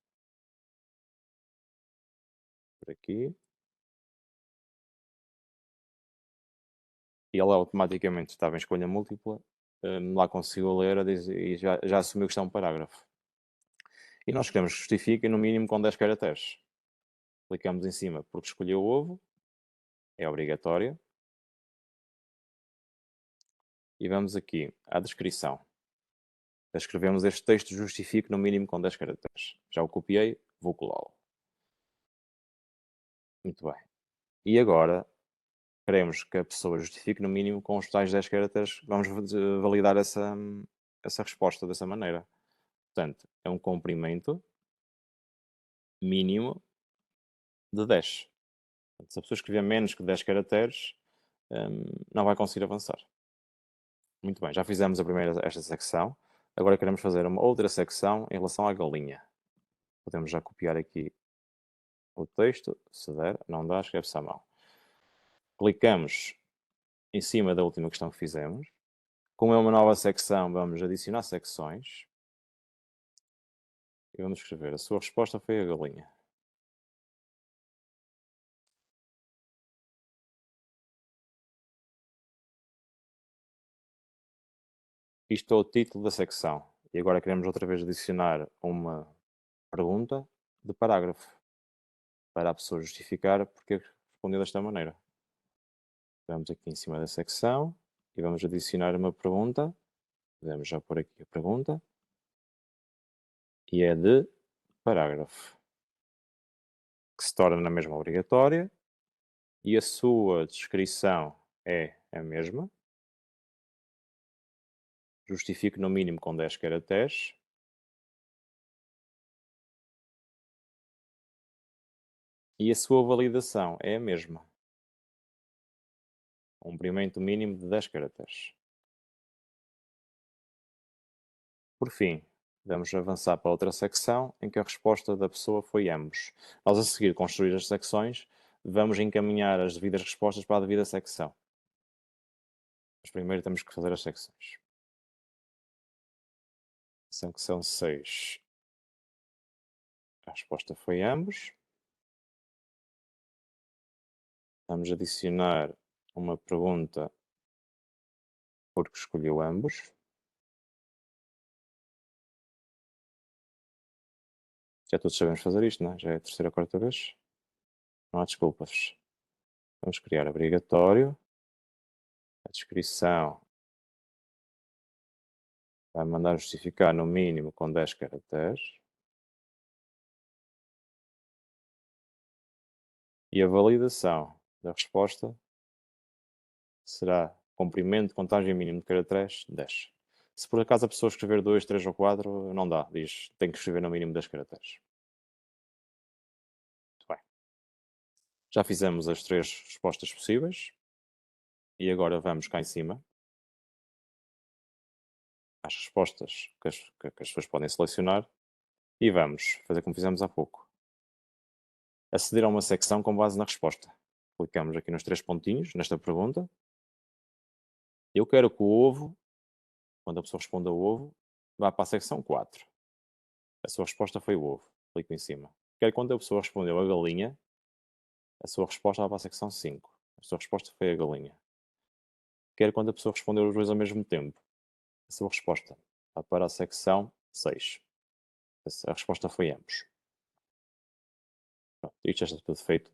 Por aqui. E ela automaticamente estava em escolha múltipla, lá consigo ler e já assumiu que está um parágrafo. E nós queremos que justifique no mínimo com 10 caracteres. Clicamos em cima porque escolheu o ovo, é obrigatório. E vamos aqui à descrição. Escrevemos este texto justifique no mínimo com 10 caracteres. Já o copiei, vou colá-lo. Muito bem. E agora, queremos que a pessoa justifique no mínimo com os tais 10 caracteres. Vamos validar essa resposta dessa maneira. Portanto, é um comprimento mínimo de 10. Portanto, se a pessoa escrever menos que 10 caracteres, não vai conseguir avançar. Muito bem, já fizemos esta secção. Agora queremos fazer uma outra secção em relação à galinha. Podemos já copiar aqui o texto, se der, não dá, escreve-se à mão. Clicamos em cima da última questão que fizemos. Como é uma nova secção, vamos adicionar secções. E vamos escrever, a sua resposta foi a galinha. Isto é o título da secção. E agora queremos outra vez adicionar uma pergunta de parágrafo para a pessoa justificar porque respondeu desta maneira. Vamos aqui em cima da secção e vamos adicionar uma pergunta. Podemos já pôr aqui a pergunta. E é de parágrafo, que se torna na mesma obrigatória. E a sua descrição é a mesma. Justifique no mínimo com 10 caracteres. E a sua validação é a mesma. Comprimento mínimo de 10 caracteres. Por fim, vamos avançar para outra secção em que a resposta da pessoa foi ambos. Nós, a seguir, construir as secções, vamos encaminhar as devidas respostas para a devida secção. Mas primeiro temos que fazer as secções. Secção 6. A resposta foi ambos. Vamos adicionar uma pergunta porque escolheu ambos. Já todos sabemos fazer isto, não é? Já é a terceira ou quarta vez. Não há desculpas. Vamos criar obrigatório. A descrição vai mandar justificar no mínimo com 10 caracteres. E a validação da resposta será comprimento de contagem mínimo de caracteres 10. Se por acaso a pessoa escrever 2, 3 ou 4, não dá. Diz tem que escrever no mínimo 10 caracteres. Muito bem. Já fizemos as 3 respostas possíveis. E agora vamos cá em cima às respostas que as pessoas podem selecionar e vamos fazer como fizemos há pouco. Aceder a uma secção com base na resposta. Clicamos aqui nos 3 pontinhos, nesta pergunta. Eu quero que o ovo, quando a pessoa responda o ovo, vá para a secção 4. A sua resposta foi o ovo. Clico em cima. Quero que quando a pessoa respondeu a galinha, a sua resposta vá para a secção 5. A sua resposta foi a galinha. Quero quando a pessoa respondeu os dois ao mesmo tempo. A sua resposta vá para a secção 6. A resposta foi ambos. Pronto, isto já está tudo feito.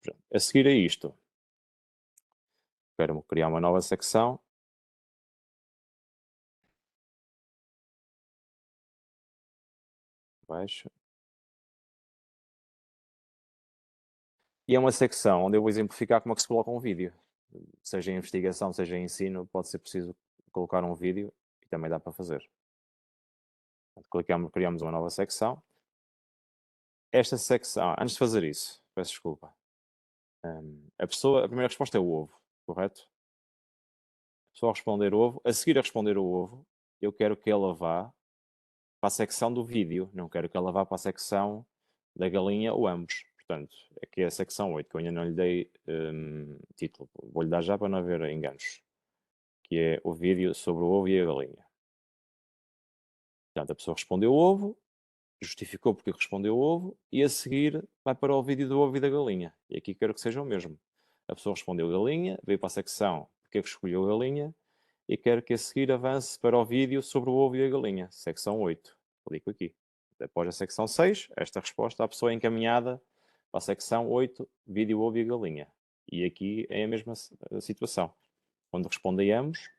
Pronto. A seguir a isto, quero criar uma nova secção. Baixo. E é uma secção onde eu vou exemplificar como é que se coloca um vídeo. Seja em investigação, seja em ensino, pode ser preciso colocar um vídeo e também dá para fazer. Criamos uma nova secção. Esta secção, antes de fazer isso, peço desculpa. A primeira resposta é o ovo, correto? A pessoa responder ovo, a seguir a responder o ovo, eu quero que ela vá para a secção do vídeo, não quero que ela vá para a secção da galinha ou ambos. Portanto, aqui é a secção 8, que eu ainda não lhe dei título. Vou-lhe dar já para não haver enganos. Que é o vídeo sobre o ovo e a galinha. Portanto, a pessoa respondeu o ovo, justificou porque respondeu o ovo, e a seguir vai para o vídeo do ovo e da galinha. E aqui quero que seja o mesmo. A pessoa respondeu galinha, veio para a secção porque é que escolheu galinha, e quero que a seguir avance para o vídeo sobre o ovo e a galinha, secção 8. Clico aqui. Após a secção 6, esta resposta, a pessoa é encaminhada para a secção 8, vídeo, ovo e a galinha. E aqui é a mesma situação. Quando responde a ambos,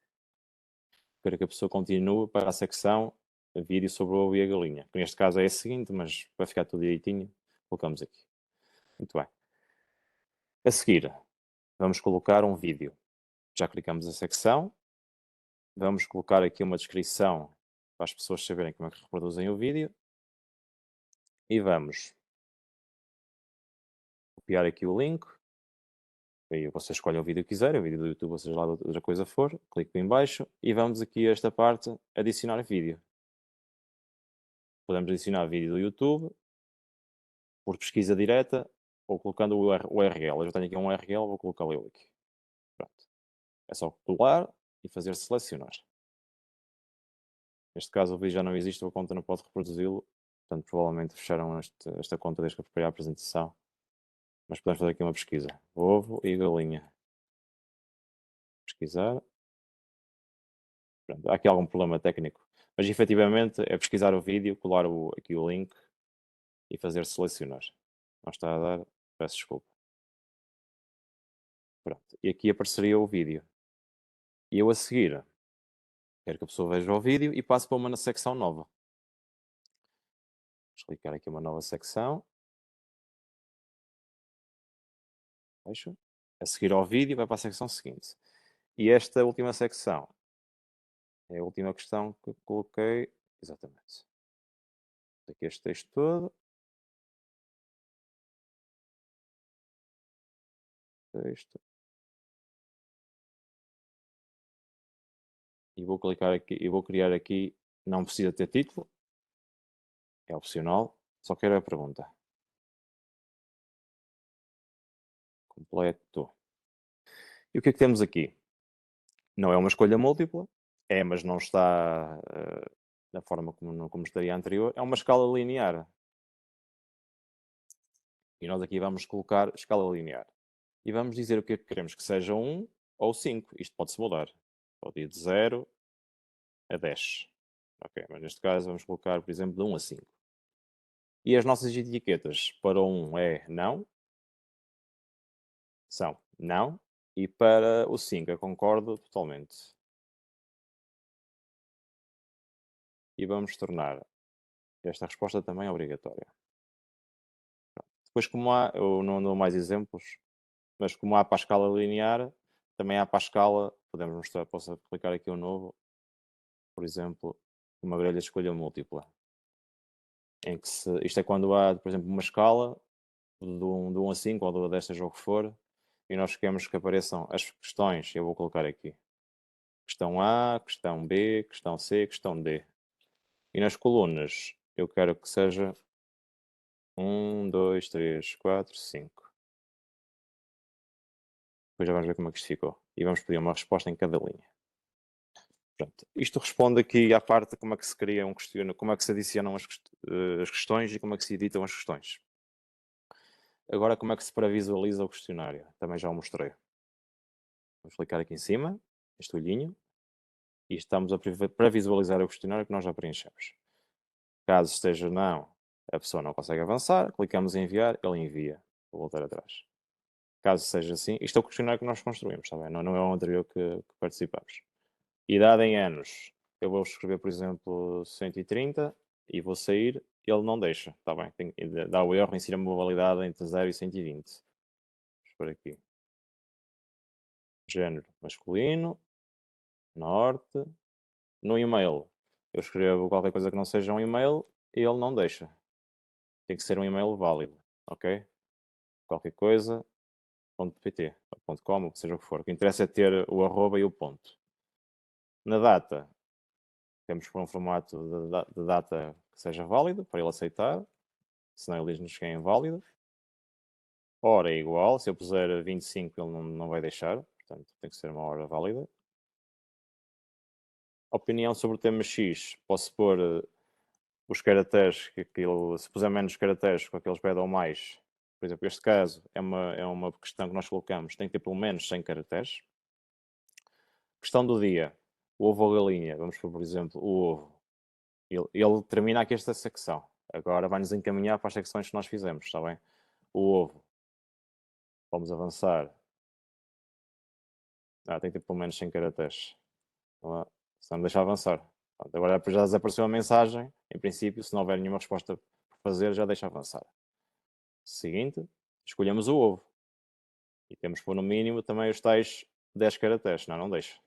quero que a pessoa continue para a secção vídeo sobre o ovo e a galinha. Que neste caso é a seguinte, mas para ficar tudo direitinho, colocamos aqui. Muito bem. A seguir, vamos colocar um vídeo. Já clicamos a secção. Vamos colocar aqui uma descrição para as pessoas saberem como é que reproduzem o vídeo. E vamos copiar aqui o link. Aí você escolhe o vídeo que quiser, o vídeo do YouTube, seja lá de outra coisa for. Clico em baixo e vamos aqui a esta parte, adicionar vídeo. Podemos adicionar vídeo do YouTube por pesquisa direta ou colocando o URL. Eu já tenho aqui um URL, vou colocá-lo aqui. Pronto. É só colar e fazer selecionar. Neste caso o vídeo já não existe, a conta não pode reproduzi-lo. Portanto, provavelmente fecharam esta conta desde que eu preparei a apresentação. Mas podemos fazer aqui uma pesquisa. Ovo e galinha. Pesquisar. Pronto, há aqui algum problema técnico. Mas efetivamente é pesquisar o vídeo, colar aqui o link e fazer selecionar. Não está a dar, peço desculpa. Pronto, e aqui apareceria o vídeo. E eu a seguir, quero que a pessoa veja o vídeo e passe para uma secção nova. Vamos clicar aqui uma nova secção. Fecho. A seguir ao vídeo vai para a secção seguinte. E esta última secção é a última questão que coloquei. Exatamente. Aqui este texto todo. Texto. E vou clicar aqui e vou criar aqui. Não precisa ter título. É opcional. Só quero a pergunta. Completo. E o que é que temos aqui? Não é uma escolha múltipla. É, mas não está da forma como estaria anterior. É uma escala linear. E nós aqui vamos colocar escala linear. E vamos dizer o que é que queremos que seja 1 ou 5. Isto pode-se mudar. Pode ir de 0 a 10. Ok, mas neste caso vamos colocar, por exemplo, de 1 a 5. E as nossas etiquetas para o 1 é não. São não. E para o 5 eu concordo totalmente. E vamos tornar esta resposta também obrigatória. Depois, como há, eu não dou mais exemplos, mas como há para a escala linear, também há para a escala, podemos mostrar, posso aplicar aqui um novo, por exemplo, uma grelha de escolha múltipla. Em que isto é quando há, por exemplo, uma escala de 1 a 5 ou de 1 a 10, seja o que for, e nós queremos que apareçam as questões, eu vou colocar aqui. Questão A, questão B, questão C, questão D. E nas colunas, eu quero que seja 1, 2, 3, 4, 5. Depois já vamos ver como é que isto ficou. E vamos pedir uma resposta em cada linha. Pronto. Isto responde aqui à parte de como é que se cria um questionário, como é que se adicionam as questões e como é que se editam as questões. Agora, como é que se pré-visualiza o questionário? Também já o mostrei. Vamos clicar aqui em cima, este olhinho, e estamos a pré-visualizar o questionário que nós já preenchemos. Caso esteja não, a pessoa não consegue avançar, clicamos em enviar, ele envia. Vou voltar atrás. Caso seja assim, isto é o questionário que nós construímos, está bem? Não é o anterior que participamos. Idade em anos. Eu vou escrever, por exemplo, 130 e vou sair, ele não deixa, está bem? Dá o erro, insira uma validade entre 0 e 120. Vamos por aqui. Género masculino, norte. No e-mail, eu escrevo qualquer coisa que não seja um e-mail e ele não deixa. Tem que ser um e-mail válido, ok? Qualquer coisa, .pt, .com, seja o que for. O que interessa é ter o arroba e o ponto. Na data, temos que pôr um formato de data que seja válido para ele aceitar, senão ele diz-nos que é inválido. Hora é igual, se eu puser 25 ele não vai deixar, portanto tem que ser uma hora válida. Opinião sobre o tema X, posso pôr os caracteres, se puser menos caracteres, com aqueles pedem ou mais. Por exemplo, este caso é uma questão que nós colocamos, tem que ter pelo menos 100 caracteres. Questão do dia. o ovo ou galinha, vamos por exemplo, o ovo. Ele termina aqui esta secção. Agora vai-nos encaminhar para as secções que nós fizemos, está bem? O ovo. Vamos avançar. Tem que ter pelo menos 100 caracteres. Se não me deixa avançar. Pronto, agora já desapareceu a mensagem. Em princípio, se não houver nenhuma resposta por fazer, já deixa avançar. Seguinte, escolhemos o ovo. E temos que pôr no mínimo também os tais 10 caracteres, senão não deixa.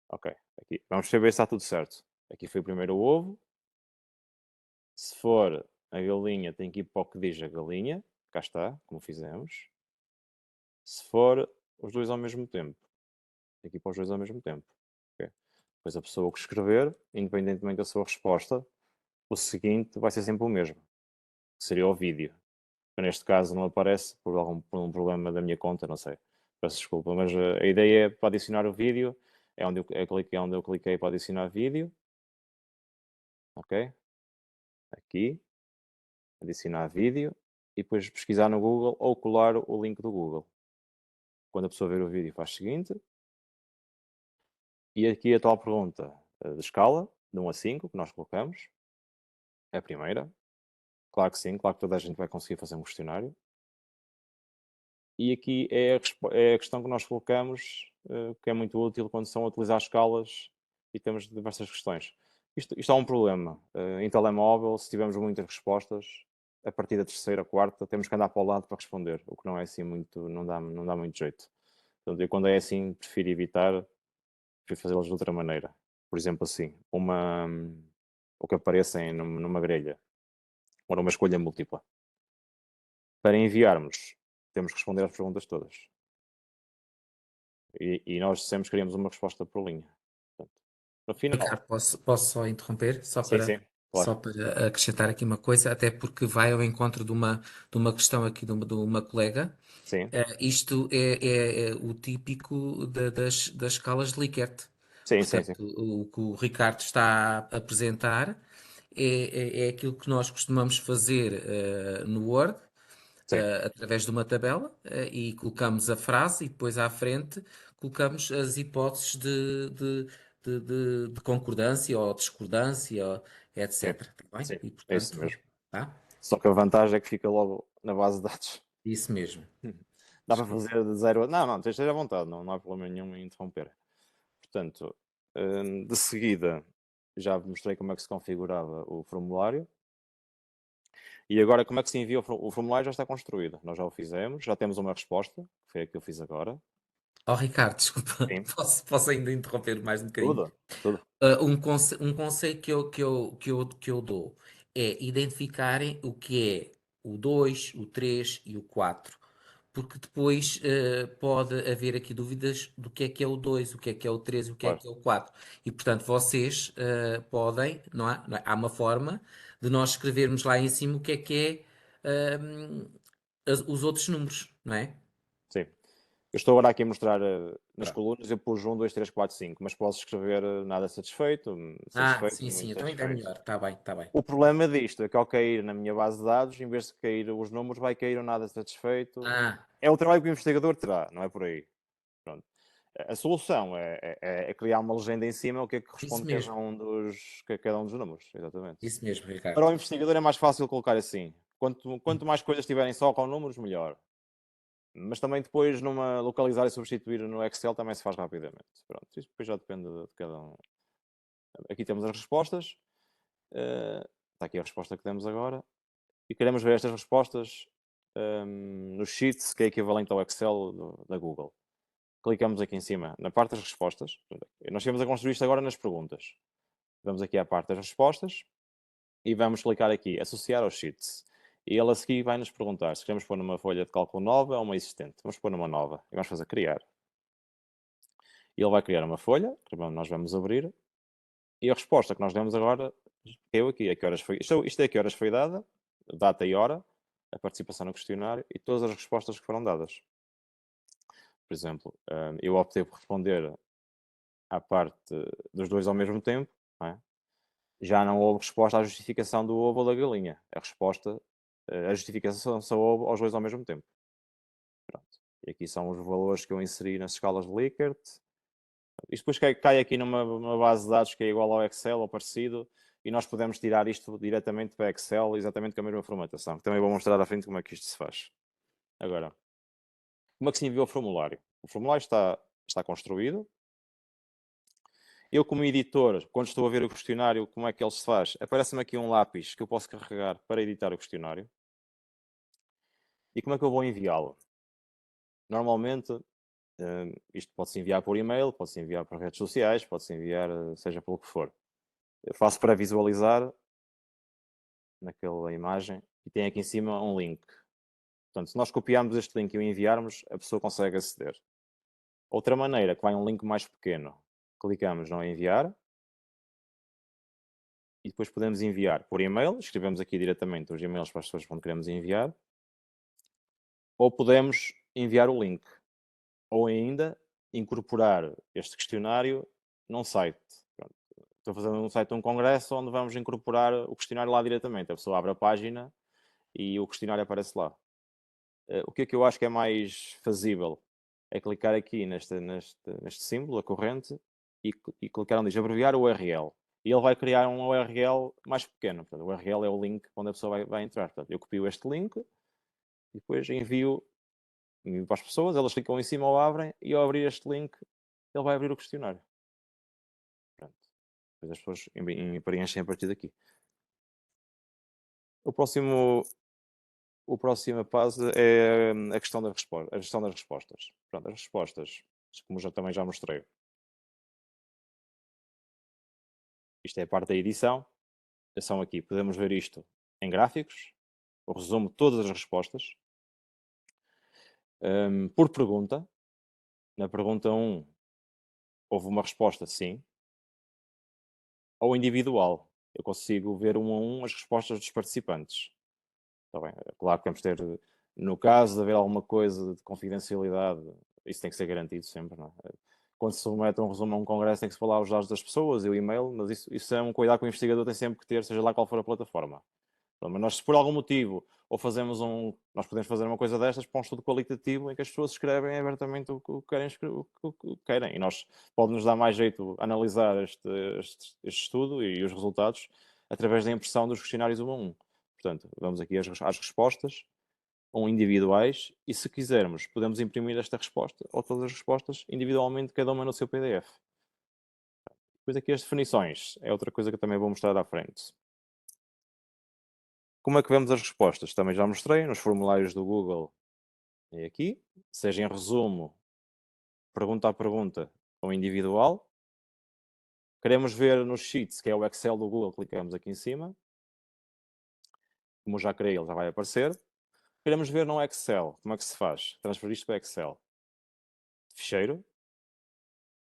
Ok, aqui. Vamos saber se está tudo certo. Aqui foi primeiro o ovo. Se for a galinha, tem que ir para o que diz a galinha. Cá está, como fizemos. Se for os dois ao mesmo tempo, tem que ir para os dois ao mesmo tempo. Okay. Depois a pessoa que escrever, independentemente da sua resposta, o seguinte vai ser sempre o mesmo. Que seria o vídeo. Neste caso não aparece por um problema da minha conta, não sei. Peço desculpa, mas a ideia é para adicionar o vídeo. É onde eu cliquei para adicionar vídeo. Ok? Aqui. Adicionar vídeo. E depois pesquisar no Google ou colar o link do Google. Quando a pessoa ver o vídeo faz o seguinte. E aqui a tal pergunta de escala, de 1 a 5, que nós colocamos. É a primeira. Claro que sim, claro que toda a gente vai conseguir fazer um questionário. E aqui é a questão que nós colocamos, que é muito útil quando estão a utilizar escalas e temos diversas questões. Isto é um problema. Em telemóvel, se tivermos muitas respostas, a partir da terceira, quarta, temos que andar para o lado para responder, o que não é assim muito, não dá muito jeito. Portanto, eu quando é assim, prefiro evitar, prefiro fazê-las de outra maneira. Por exemplo, assim, o que apareça numa grelha, ou numa escolha múltipla. Para enviarmos, temos que responder às perguntas todas. E nós sempre queríamos uma resposta por linha. Portanto, no final, Ricardo, posso só interromper? sim, sim, claro. Só para acrescentar aqui uma coisa, até porque vai ao encontro de uma questão aqui de uma colega. Sim, Isto é o típico das escalas de Likert. sim, sim, sim. Portanto, o que o Ricardo está a apresentar é aquilo que nós costumamos fazer no Word, Sim, através de uma tabela, e colocamos a frase e depois à frente colocamos as hipóteses de concordância ou discordância, sim, etc. Tá bem? sim, E é isso portanto, mesmo. tá? Só que a vantagem é que fica logo na base de dados. Isso mesmo. Dá para fazer de zero a... Não, esteja à vontade, não há problema nenhum em interromper. Portanto, de seguida, já vos mostrei como é que se configurava o formulário. E agora, como é que se envia o formulário? Já está construído. Nós já o fizemos, já temos uma resposta, que foi a que eu fiz agora. Oh, Ricardo, desculpa, Sim, posso ainda interromper mais um bocadinho? tudo, tudo. Um conceito que eu dou é identificarem o que é o 2, o 3 e o 4, porque depois pode haver aqui dúvidas do que é o 2, o que é o 3 e o Claro, que é o 4. E portanto vocês podem, não é? Há uma forma de nós escrevermos lá em cima o que é os outros números, não é? sim. Eu estou agora aqui a mostrar nas Pronto. colunas, eu pus 1, 2, 3, 4, 5, mas posso escrever nada satisfeito, satisfeito, Sim, sim, muito então ainda é satisfeito. melhor. Está bem, está bem. O problema disto é que ao cair na minha base de dados, em vez de cair os números, vai cair o nada satisfeito. Ah, É o trabalho que o investigador terá, não é por aí. Pronto. A solução é criar uma legenda em cima, o que é que isso corresponde mesmo. cada um dos números, exatamente. Isso mesmo, Para Ricardo. o investigador é mais fácil colocar assim. Quanto mais coisas tiverem só com números, melhor. Mas também depois, localizar e substituir no Excel também se faz rapidamente. Pronto, isto depois já depende de cada um. Aqui temos as respostas. Está aqui a resposta que temos agora. E queremos ver estas respostas no Sheets, que é equivalente ao Excel da Google. Clicamos aqui em cima, na parte das respostas. Nós temos a construir isto agora nas perguntas. Vamos aqui à parte das respostas e vamos clicar aqui, associar ao Sheets. E ele a seguir vai nos perguntar se queremos pôr numa folha de cálculo nova ou uma existente. Vamos pôr numa nova e vamos fazer criar. E ele vai criar uma folha, que nós vamos abrir, e a resposta que nós demos agora caiu aqui. A que horas foi, isto é a que horas foi dada, data e hora, a participação no questionário e todas as respostas que foram dadas. Por exemplo, eu optei por responder à parte dos dois ao mesmo tempo, não é? Já não houve resposta à justificação do ovo ou da galinha. A justificação só houve aos dois ao mesmo tempo. Pronto. E aqui são os valores que eu inseri nas escalas de Likert. Isto depois cai aqui numa base de dados que é igual ao Excel ou parecido, e nós podemos tirar isto diretamente para Excel, exatamente com a mesma formatação. Também vou mostrar à frente como é que isto se faz. Agora, como é que se envia o formulário? O formulário está construído. Eu, como editor, quando estou a ver o questionário, como é que ele se faz? Aparece-me aqui um lápis que eu posso carregar para editar o questionário. E como é que eu vou enviá-lo? Normalmente, isto pode-se enviar por e-mail, pode-se enviar por redes sociais, pode-se enviar seja pelo que for. Eu faço para visualizar naquela imagem e tem aqui em cima um link. Portanto, se nós copiarmos este link e o enviarmos, a pessoa consegue aceder. Outra maneira, que vai um link mais pequeno, clicamos no enviar e depois podemos enviar por e-mail, escrevemos aqui diretamente os e-mails para as pessoas onde queremos enviar, ou podemos enviar o link, ou ainda incorporar este questionário num site. Pronto. Estou fazendo um site de um congresso onde vamos incorporar o questionário lá diretamente. A pessoa abre a página e o questionário aparece lá. O que é que eu acho que é mais fazível? É clicar aqui neste símbolo, a corrente, e clicar onde diz abreviar o URL. E ele vai criar um URL mais pequeno. Portanto, o URL é o link onde a pessoa vai entrar. Portanto, eu copio este link e depois envio para as pessoas, elas clicam em cima ou abrem, e ao abrir este link, ele vai abrir o questionário. Pronto. Depois as pessoas preenchem a partir daqui. O próximo passo é a questão da resposta, a gestão das respostas. Pronto, as respostas, como também já mostrei, isto é a parte da edição. Atenção aqui, podemos ver isto em gráficos, o resumo de todas as respostas. Por pergunta, na pergunta 1, houve uma resposta sim, ou individual. Eu consigo ver um a um as respostas dos participantes. Está bem, é claro que vamos ter, no caso de haver alguma coisa de confidencialidade, isso tem que ser garantido sempre, não é? Quando se submete um resumo a um congresso, tem que se falar os dados das pessoas e o e-mail, mas isso é um cuidado que o investigador tem sempre que ter, seja lá qual for a plataforma. Mas nós, se por algum motivo, ou fazemos nós podemos fazer uma coisa destas para um estudo qualitativo em que as pessoas escrevem abertamente o que querem, o que querem. E nós pode-nos dar mais jeito analisar este estudo e os resultados através da impressão dos questionários um a um. Portanto, vamos aqui às respostas, individuais, e se quisermos, podemos imprimir esta resposta ou todas as respostas individualmente, cada uma no seu PDF. Depois aqui as definições, é outra coisa que eu também vou mostrar à frente. Como é que vemos as respostas? Também já mostrei nos formulários do Google e aqui, seja em resumo, pergunta a pergunta ou individual. Queremos ver nos Sheets, que é o Excel do Google, clicamos aqui em cima. Como já criei, ele já vai aparecer. Queremos ver no Excel, como é que se faz? Transferir isto para Excel. Ficheiro,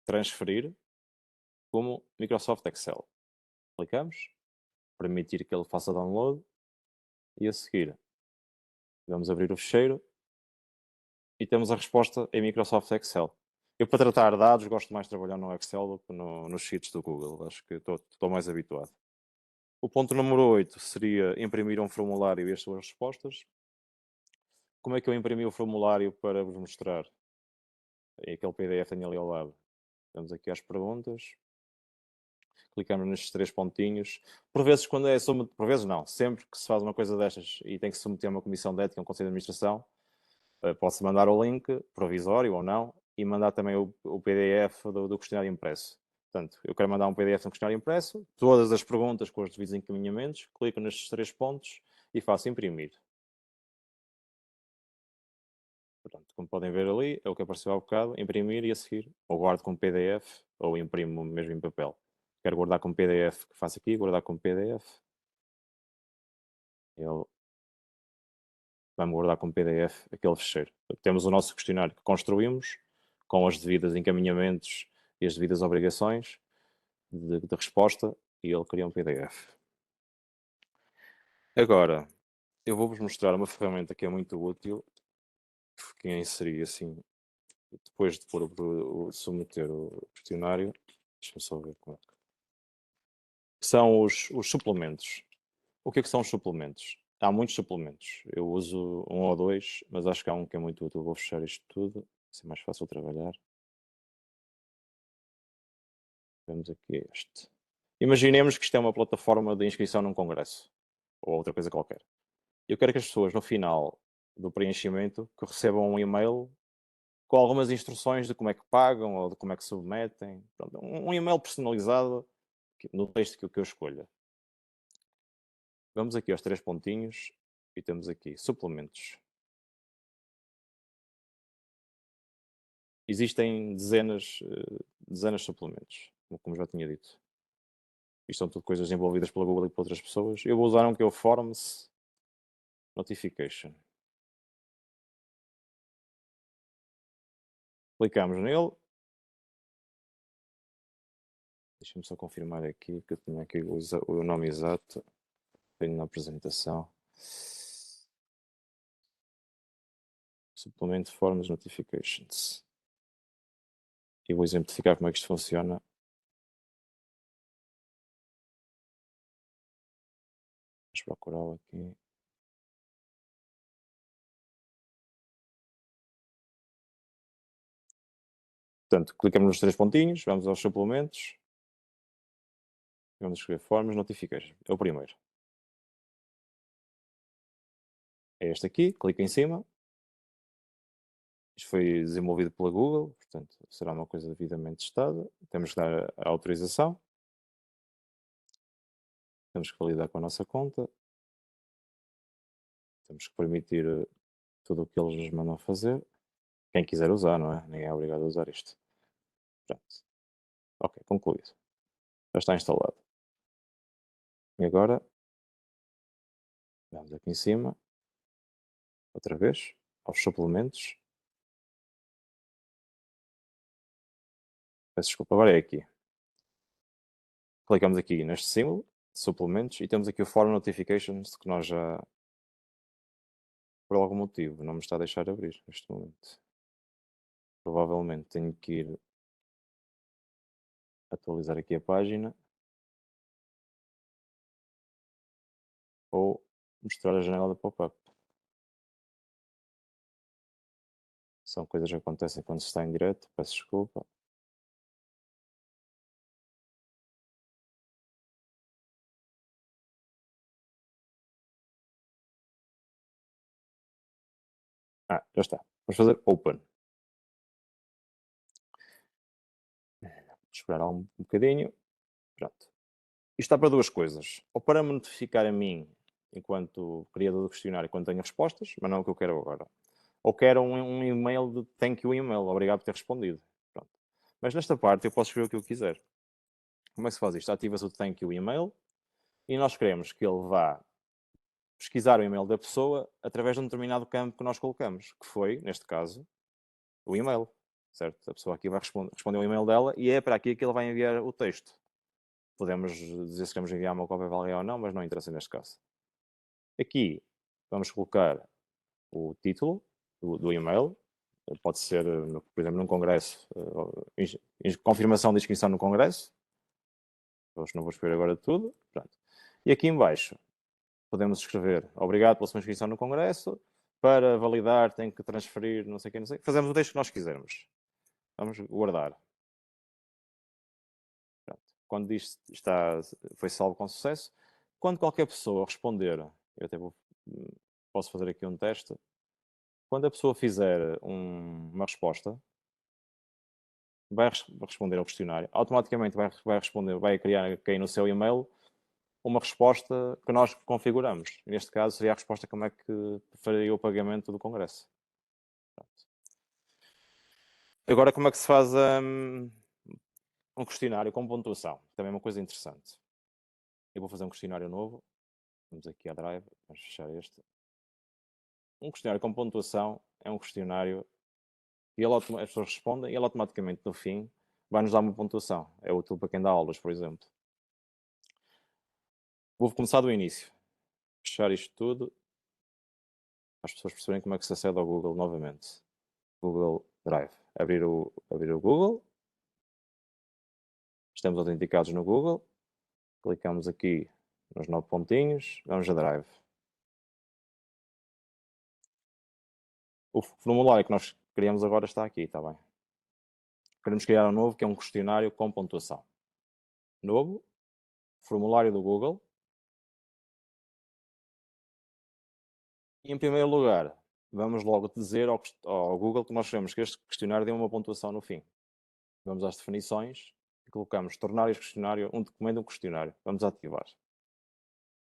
transferir, como Microsoft Excel. Clicamos, permitir que ele faça download e a seguir vamos abrir o ficheiro e temos a resposta em Microsoft Excel. Eu, para tratar dados, gosto mais de trabalhar no Excel do que nos sheets do Google. Acho que estou mais habituado. O ponto número 8 seria imprimir um formulário e as suas respostas. Como é que eu imprimi o formulário para vos mostrar? É aquele PDF tenho ali ao lado. Vamos aqui às perguntas. Clicamos nestes 3 pontinhos. Por vezes, por vezes não, sempre que se faz uma coisa destas e tem que se submeter a uma comissão de ética, um conselho de administração, pode-se mandar o link, provisório ou não, e mandar também o PDF do questionário impresso. Portanto, eu quero mandar um PDF de um questionário impresso, todas as perguntas com os devidos encaminhamentos, clico nestes 3 pontos e faço imprimir. Portanto, como podem ver ali, é o que apareceu há bocado, imprimir e a seguir, ou guardo como PDF, ou imprimo mesmo em papel. Quero guardar como PDF, que faço aqui, guardar como PDF. Ele vai-me guardar como PDF aquele fecheiro. Temos o nosso questionário que construímos, com os devidos encaminhamentos e as devidas obrigações de resposta, e ele cria um PDF. Agora, eu vou-vos mostrar uma ferramenta que é muito útil, que inserir assim, depois de submeter o questionário. Deixa-me só ver como é que... São os suplementos. O que é que são os suplementos? Há muitos suplementos. Eu uso um ou dois, mas acho que há um que é muito útil. Vou fechar isto tudo, vai ser mais fácil trabalhar. Vemos aqui este. Imaginemos que isto é uma plataforma de inscrição num congresso ou outra coisa qualquer. Eu quero que as pessoas, no final do preenchimento, que recebam um e-mail com algumas instruções de como é que pagam ou de como é que submetem. Pronto, um e-mail personalizado no texto que eu escolha. Vamos aqui aos 3 pontinhos e temos aqui suplementos. Existem dezenas de suplementos, como já tinha dito. Isto são tudo coisas desenvolvidas pela Google e por outras pessoas. Eu vou usar um que é o Forms Notification. Clicamos nele. Deixa-me só confirmar aqui que eu tinha aqui o nome exato. Tenho na apresentação. Suplemento Forms Notifications. E vou exemplificar como é que isto funciona. Vamos procurá-lo aqui. Portanto, clicamos nos 3 pontinhos, vamos aos suplementos. Vamos escrever Forms Notifications. É o primeiro. É este aqui, clica em cima. Isto foi desenvolvido pela Google, portanto, será uma coisa devidamente testada. Temos que dar a autorização. Temos que validar com a nossa conta. Temos que permitir tudo o que eles nos mandam fazer. Quem quiser usar, não é? Ninguém é obrigado a usar isto. Pronto. Ok, concluído. Já está instalado. E agora, vamos aqui em cima. Outra vez, aos suplementos. Peço desculpa, agora é aqui. Clicamos aqui neste símbolo, suplementos, e temos aqui o Form Notifications, que nós já, por algum motivo, não me está a deixar abrir neste momento. Provavelmente tenho que ir atualizar aqui a página ou mostrar a janela da pop-up. São coisas que acontecem quando se está em direto, peço desculpa. Já está. Vamos fazer Open. Esperar um bocadinho. Pronto. Isto está para duas coisas. Ou para me notificar a mim, enquanto criador do questionário, quando tenho respostas, mas não é o que eu quero agora. Ou quero um e-mail de thank you email, obrigado por ter respondido. Pronto. Mas nesta parte eu posso escrever o que eu quiser. Como é que se faz isto? Ativa-se o thank you email e nós queremos que ele vá pesquisar o e-mail da pessoa através de um determinado campo que nós colocamos, que foi, neste caso, o e-mail. Certo? A pessoa aqui vai responder ao e-mail dela e é para aqui que ele vai enviar o texto. Podemos dizer se queremos enviar uma cópia para alguém ou não, mas não interessa neste caso. Aqui vamos colocar o título do e-mail. Pode ser, por exemplo, num congresso, confirmação de inscrição no congresso. Não vou escrever agora tudo. Pronto. E aqui em baixo podemos escrever obrigado pela sua inscrição no congresso. Para validar tem que transferir não sei o que, não sei. Fazemos o texto que nós quisermos. Vamos guardar. Pronto. Quando isto foi salvo com sucesso, quando qualquer pessoa responder, eu até posso fazer aqui um teste. Quando a pessoa fizer uma resposta, vai responder ao questionário, automaticamente vai criar aqui no seu e-mail uma resposta que nós configuramos. Neste caso seria a resposta como é que faria o pagamento do congresso. Pronto. Agora como é que se faz um questionário com pontuação? Também é uma coisa interessante. Eu vou fazer um questionário novo. Vamos aqui à Drive, vamos fechar este. Um questionário com pontuação é um questionário e as pessoas respondem e ele automaticamente no fim vai-nos dar uma pontuação. É útil para quem dá aulas, por exemplo. Vou começar do início. Fechar isto tudo para as pessoas perceberem como é que se acede ao Google novamente. Google Drive. Abrir o Google. Estamos autenticados no Google. Clicamos aqui nos 9 pontinhos. Vamos a Drive. O formulário que nós criamos agora está aqui, está bem? Queremos criar um novo que é um questionário com pontuação. novo, formulário do Google. E, em primeiro lugar, vamos logo dizer ao Google que nós queremos que este questionário dê uma pontuação no fim. Vamos às definições e colocamos tornar este questionário um documento, um questionário. Vamos ativar.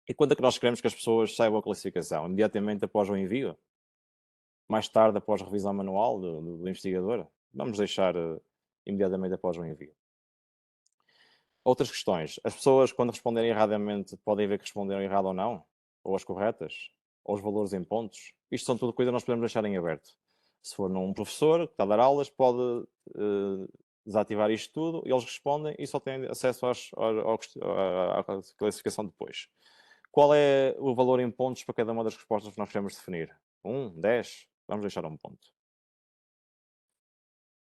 E quando é que nós queremos que as pessoas saibam a classificação? Imediatamente após o envio? Mais tarde, após a revisão manual do investigador? Vamos deixar imediatamente após o envio. Outras questões. As pessoas, quando responderem erradamente, podem ver que responderam errado ou não? Ou as corretas? Ou os valores em pontos? Isto são tudo coisas que nós podemos deixar em aberto. Se for num professor que está a dar aulas, pode desativar isto tudo e eles respondem e só têm acesso à classificação depois. Qual é o valor em pontos para cada uma das respostas que nós queremos definir? 1, 10? Vamos deixar 1 ponto.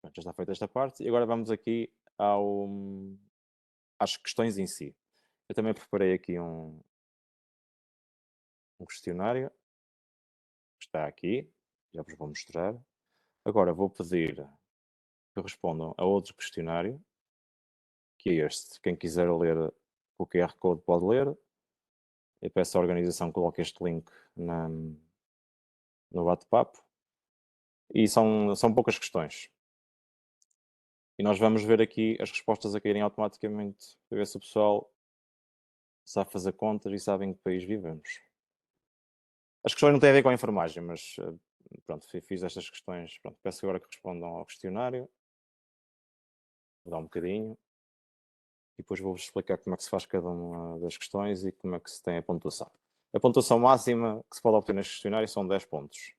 Pronto, já está feita esta parte. E agora vamos aqui às questões em si. Eu também preparei aqui um questionário. Que está aqui. Já vos vou mostrar. Agora vou pedir que respondam a outro questionário. Que é este. Quem quiser ler o QR Code pode ler. Eu peço à organização que coloque este link no bate-papo. E são poucas questões. E nós vamos ver aqui as respostas a caírem automaticamente para ver se o pessoal sabe fazer contas e sabe em que país vivemos. As questões não têm a ver com a enfermagem, mas pronto, fiz estas questões. Pronto, peço agora que respondam ao questionário. Vou dar um bocadinho. E depois vou-vos explicar como é que se faz cada uma das questões e como é que se tem a pontuação. A pontuação máxima que se pode obter neste questionário são 10 pontos.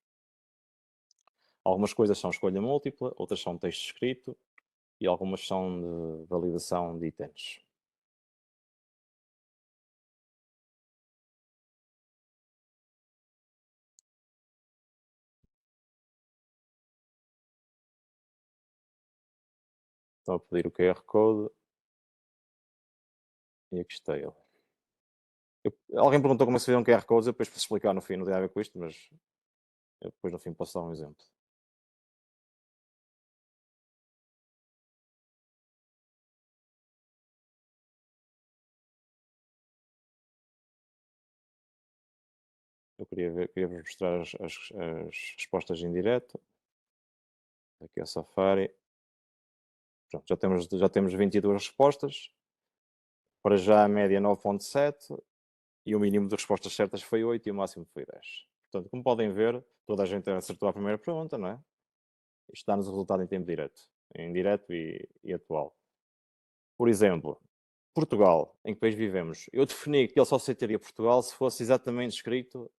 Algumas coisas são escolha múltipla, outras são texto escrito e algumas são de validação de itens. Estou a pedir o QR Code e aqui está ele. Alguém perguntou como é que se vê um QR Code, eu depois posso explicar no fim, não tem a ver com isto, mas eu depois no fim posso dar um exemplo. Eu queria vos mostrar as respostas em direto. Aqui é o Safari. Pronto, já temos 22 respostas. Para já a média 9.7 e o mínimo de respostas certas foi 8 e o máximo foi 10. Portanto, como podem ver, toda a gente acertou a primeira pergunta, não é? Isto dá-nos o resultado em tempo direto, em direto e atual. Por exemplo, Portugal, em que país vivemos? Eu defini que ele só aceitaria Portugal se fosse exatamente escrito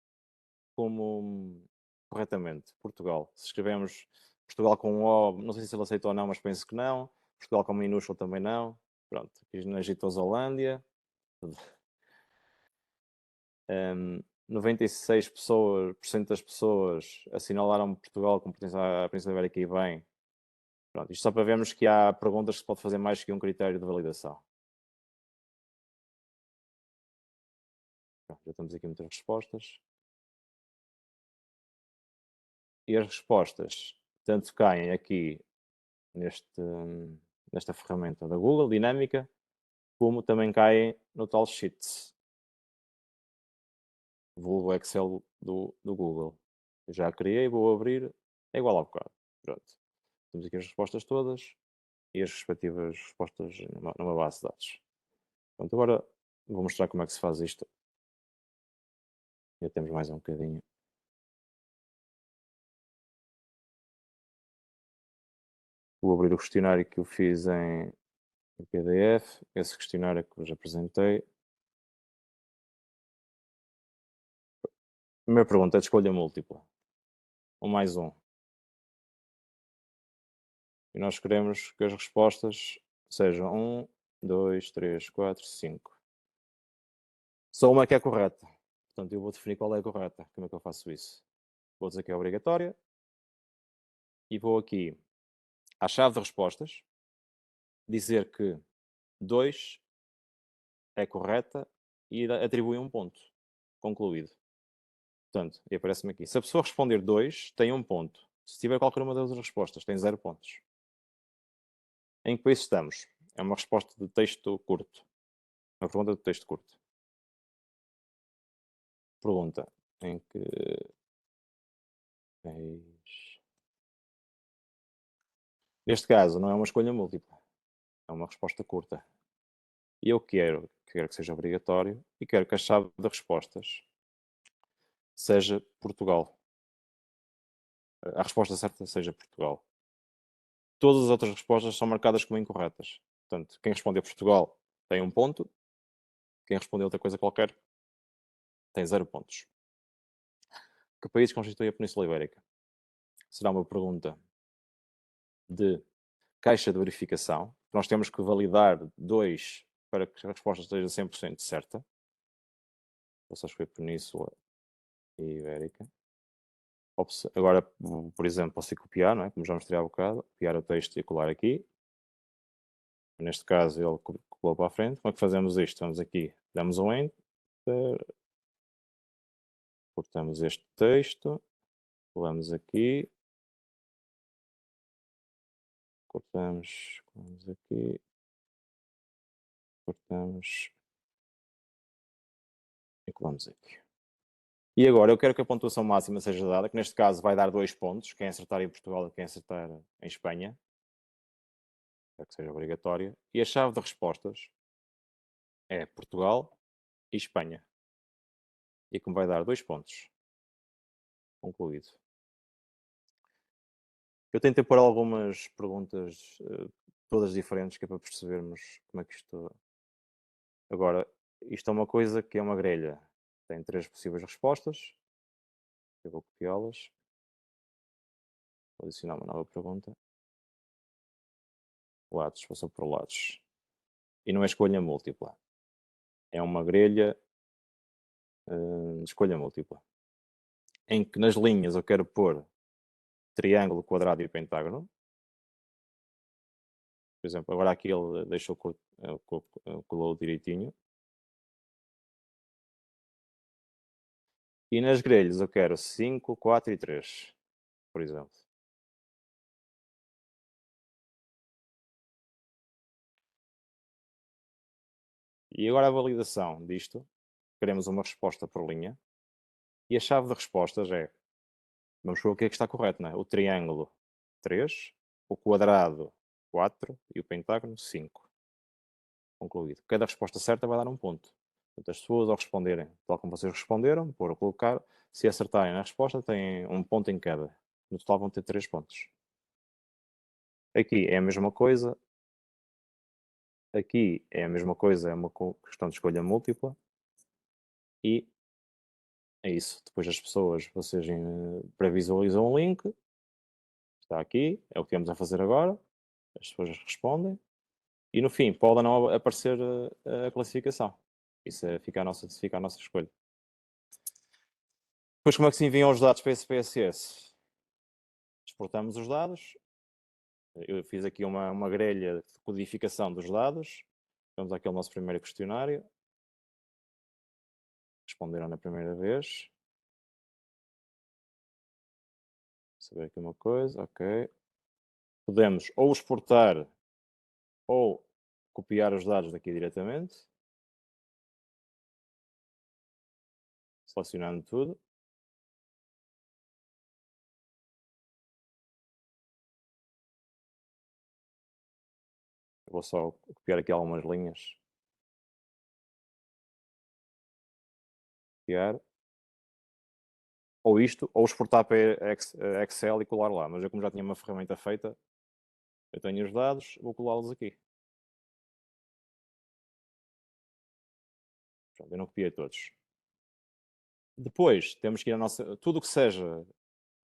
como corretamente. Portugal. Se escrevemos Portugal com um O, não sei se ele aceita ou não, mas penso que não. Portugal com minúsculo também não. Pronto, aqui na Egitosolândia. 96% das pessoas assinalaram Portugal como pertence à Península Ibérica e bem. Pronto, isto só para vermos que há perguntas que se pode fazer mais que um critério de validação. Pronto, já temos aqui muitas respostas. E as respostas tanto caem aqui nesta ferramenta da Google, dinâmica, como também caem no tal Sheets, vulgo Excel do Google. Eu já a criei, vou abrir, é igual ao bocado. Pronto. Temos aqui as respostas todas e as respectivas respostas numa base de dados. Pronto, agora vou mostrar como é que se faz isto. Já temos mais um bocadinho. Vou abrir o questionário que eu fiz em PDF, esse questionário que vos apresentei. Primeira pergunta é de escolha múltipla. 1 mais 1. E nós queremos que as respostas sejam 1, 2, 3, 4, 5. Só uma que é correta. Portanto, eu vou definir qual é a correta. Como é que eu faço isso? Vou dizer que é obrigatória. E vou aqui à chave de respostas dizer que 2 é correta e atribui um ponto. Concluído. Portanto, e aparece-me aqui. Se a pessoa responder 2, tem 1 ponto. Se tiver qualquer uma das respostas, tem 0 pontos. Em que país estamos? É uma resposta de texto curto. Uma pergunta de texto curto. Pergunta em que tens... Neste caso, não é uma escolha múltipla, é uma resposta curta. E eu quero que seja obrigatório e quero que a chave de respostas seja Portugal. A resposta certa seja Portugal. Todas as outras respostas são marcadas como incorretas. Portanto, quem respondeu Portugal tem 1 ponto, quem respondeu outra coisa qualquer tem 0 pontos. Que país constitui a Península Ibérica? Será uma pergunta de caixa de verificação. Nós temos que validar 2 para que a resposta esteja 100% certa. Vou só escolher Península Ibérica. Agora, por exemplo, posso ir copiar, não é? Como já mostrei há bocado, copiar o texto e colar aqui. Neste caso, ele colou para a frente. Como é que fazemos isto? Vamos aqui, damos um Enter, cortamos este texto, colamos aqui, cortamos aqui, cortamos e colamos aqui. E agora eu quero que a pontuação máxima seja dada, que neste caso vai dar 2 pontos, quem acertar em Portugal e quem acertar em Espanha. Quero que seja obrigatória. E a chave de respostas é Portugal e Espanha. E que me vai dar 2 pontos. Concluído. Eu tentei pôr algumas perguntas, todas diferentes, que é para percebermos como é que isto... Agora, isto é uma coisa que é uma grelha. Tem 3 possíveis respostas. Eu vou copiá-las. Vou adicionar uma nova pergunta. Lados, vou só por lados. E não é escolha múltipla. É uma grelha de escolha múltipla. Em que nas linhas eu quero pôr triângulo, quadrado e pentágono. Por exemplo, agora aqui ele deixou colou direitinho. E nas grelhas eu quero 5, 4 e 3, por exemplo. E agora a validação disto, queremos uma resposta por linha. E a chave de respostas é, vamos ver o que é que está correto, não é? O triângulo 3, o quadrado 4 e o pentágono 5. Concluído. Cada resposta certa vai dar 1 ponto. Portanto, as pessoas ao responderem, tal como vocês responderam, por colocar, se acertarem na resposta, têm 1 ponto em cada. No total vão ter 3 pontos. Aqui é a mesma coisa. Aqui é a mesma coisa, é uma questão de escolha múltipla. E é isso. Depois as pessoas, vocês pré-visualizam o link. Está aqui, é o que temos a fazer agora. As pessoas respondem. E no fim, pode ou não aparecer a classificação. Isso fica a nossa escolha. Depois, como é que se enviam os dados para esse PSS? Exportamos os dados. Eu fiz aqui uma grelha de codificação dos dados. Vamos aqui ao nosso primeiro questionário. Responderam na primeira vez. Saber aqui uma coisa, ok. Podemos ou exportar ou copiar os dados daqui diretamente. Selecionando tudo. Eu vou só copiar aqui algumas linhas. Copiar. Ou isto, ou exportar para Excel e colar lá. Mas eu, como já tinha uma ferramenta feita, eu tenho os dados, vou colá-los aqui. Pronto, eu não copiei todos. Depois, temos que ir a nossa... Tudo que seja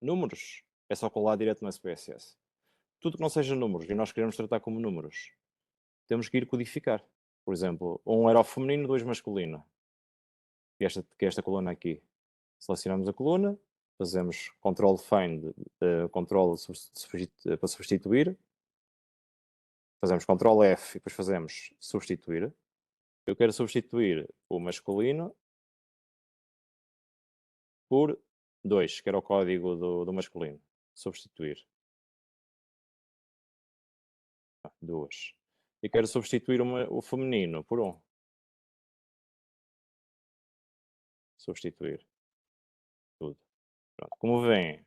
números, é só colar direto no SPSS. Tudo que não seja números, e nós queremos tratar como números, temos que ir codificar. Por exemplo, 1 era o feminino, 2 masculino. Que é esta coluna aqui. Selecionamos a coluna, fazemos Ctrl Find, Ctrl para substituir, fazemos Ctrl F e depois fazemos substituir. Eu quero substituir o masculino por 2, que era o código do masculino. Substituir. 2. E quero substituir o feminino por 1. substituir tudo. Pronto. Como veem,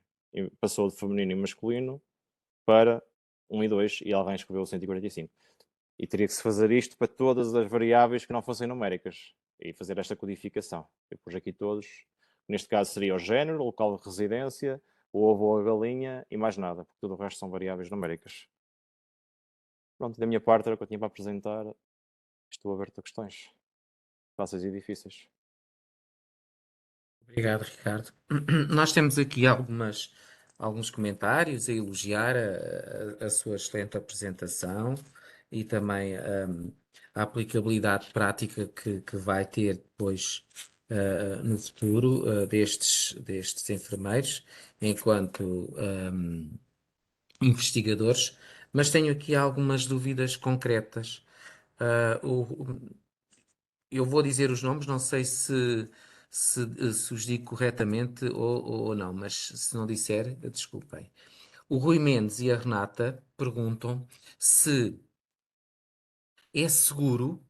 passou de feminino e masculino para 1 e 2 e alguém escreveu 145. E teria que se fazer isto para todas as variáveis que não fossem numéricas e fazer esta codificação. Eu pus aqui todos. Neste caso seria o género, o local de residência, o ovo ou a galinha e mais nada, porque tudo o resto são variáveis numéricas. Pronto, da minha parte era o que eu tinha para apresentar. Estou aberto a questões fáceis e difíceis. Obrigado, Ricardo. Nós temos aqui alguns comentários a elogiar a sua excelente apresentação e também a aplicabilidade prática que vai ter depois no futuro destes enfermeiros enquanto investigadores, mas tenho aqui algumas dúvidas concretas. Ah, eu vou dizer os nomes, não sei se os digo corretamente ou não, mas se não disser, desculpem. O Rui Mendes e a Renata perguntam se é seguro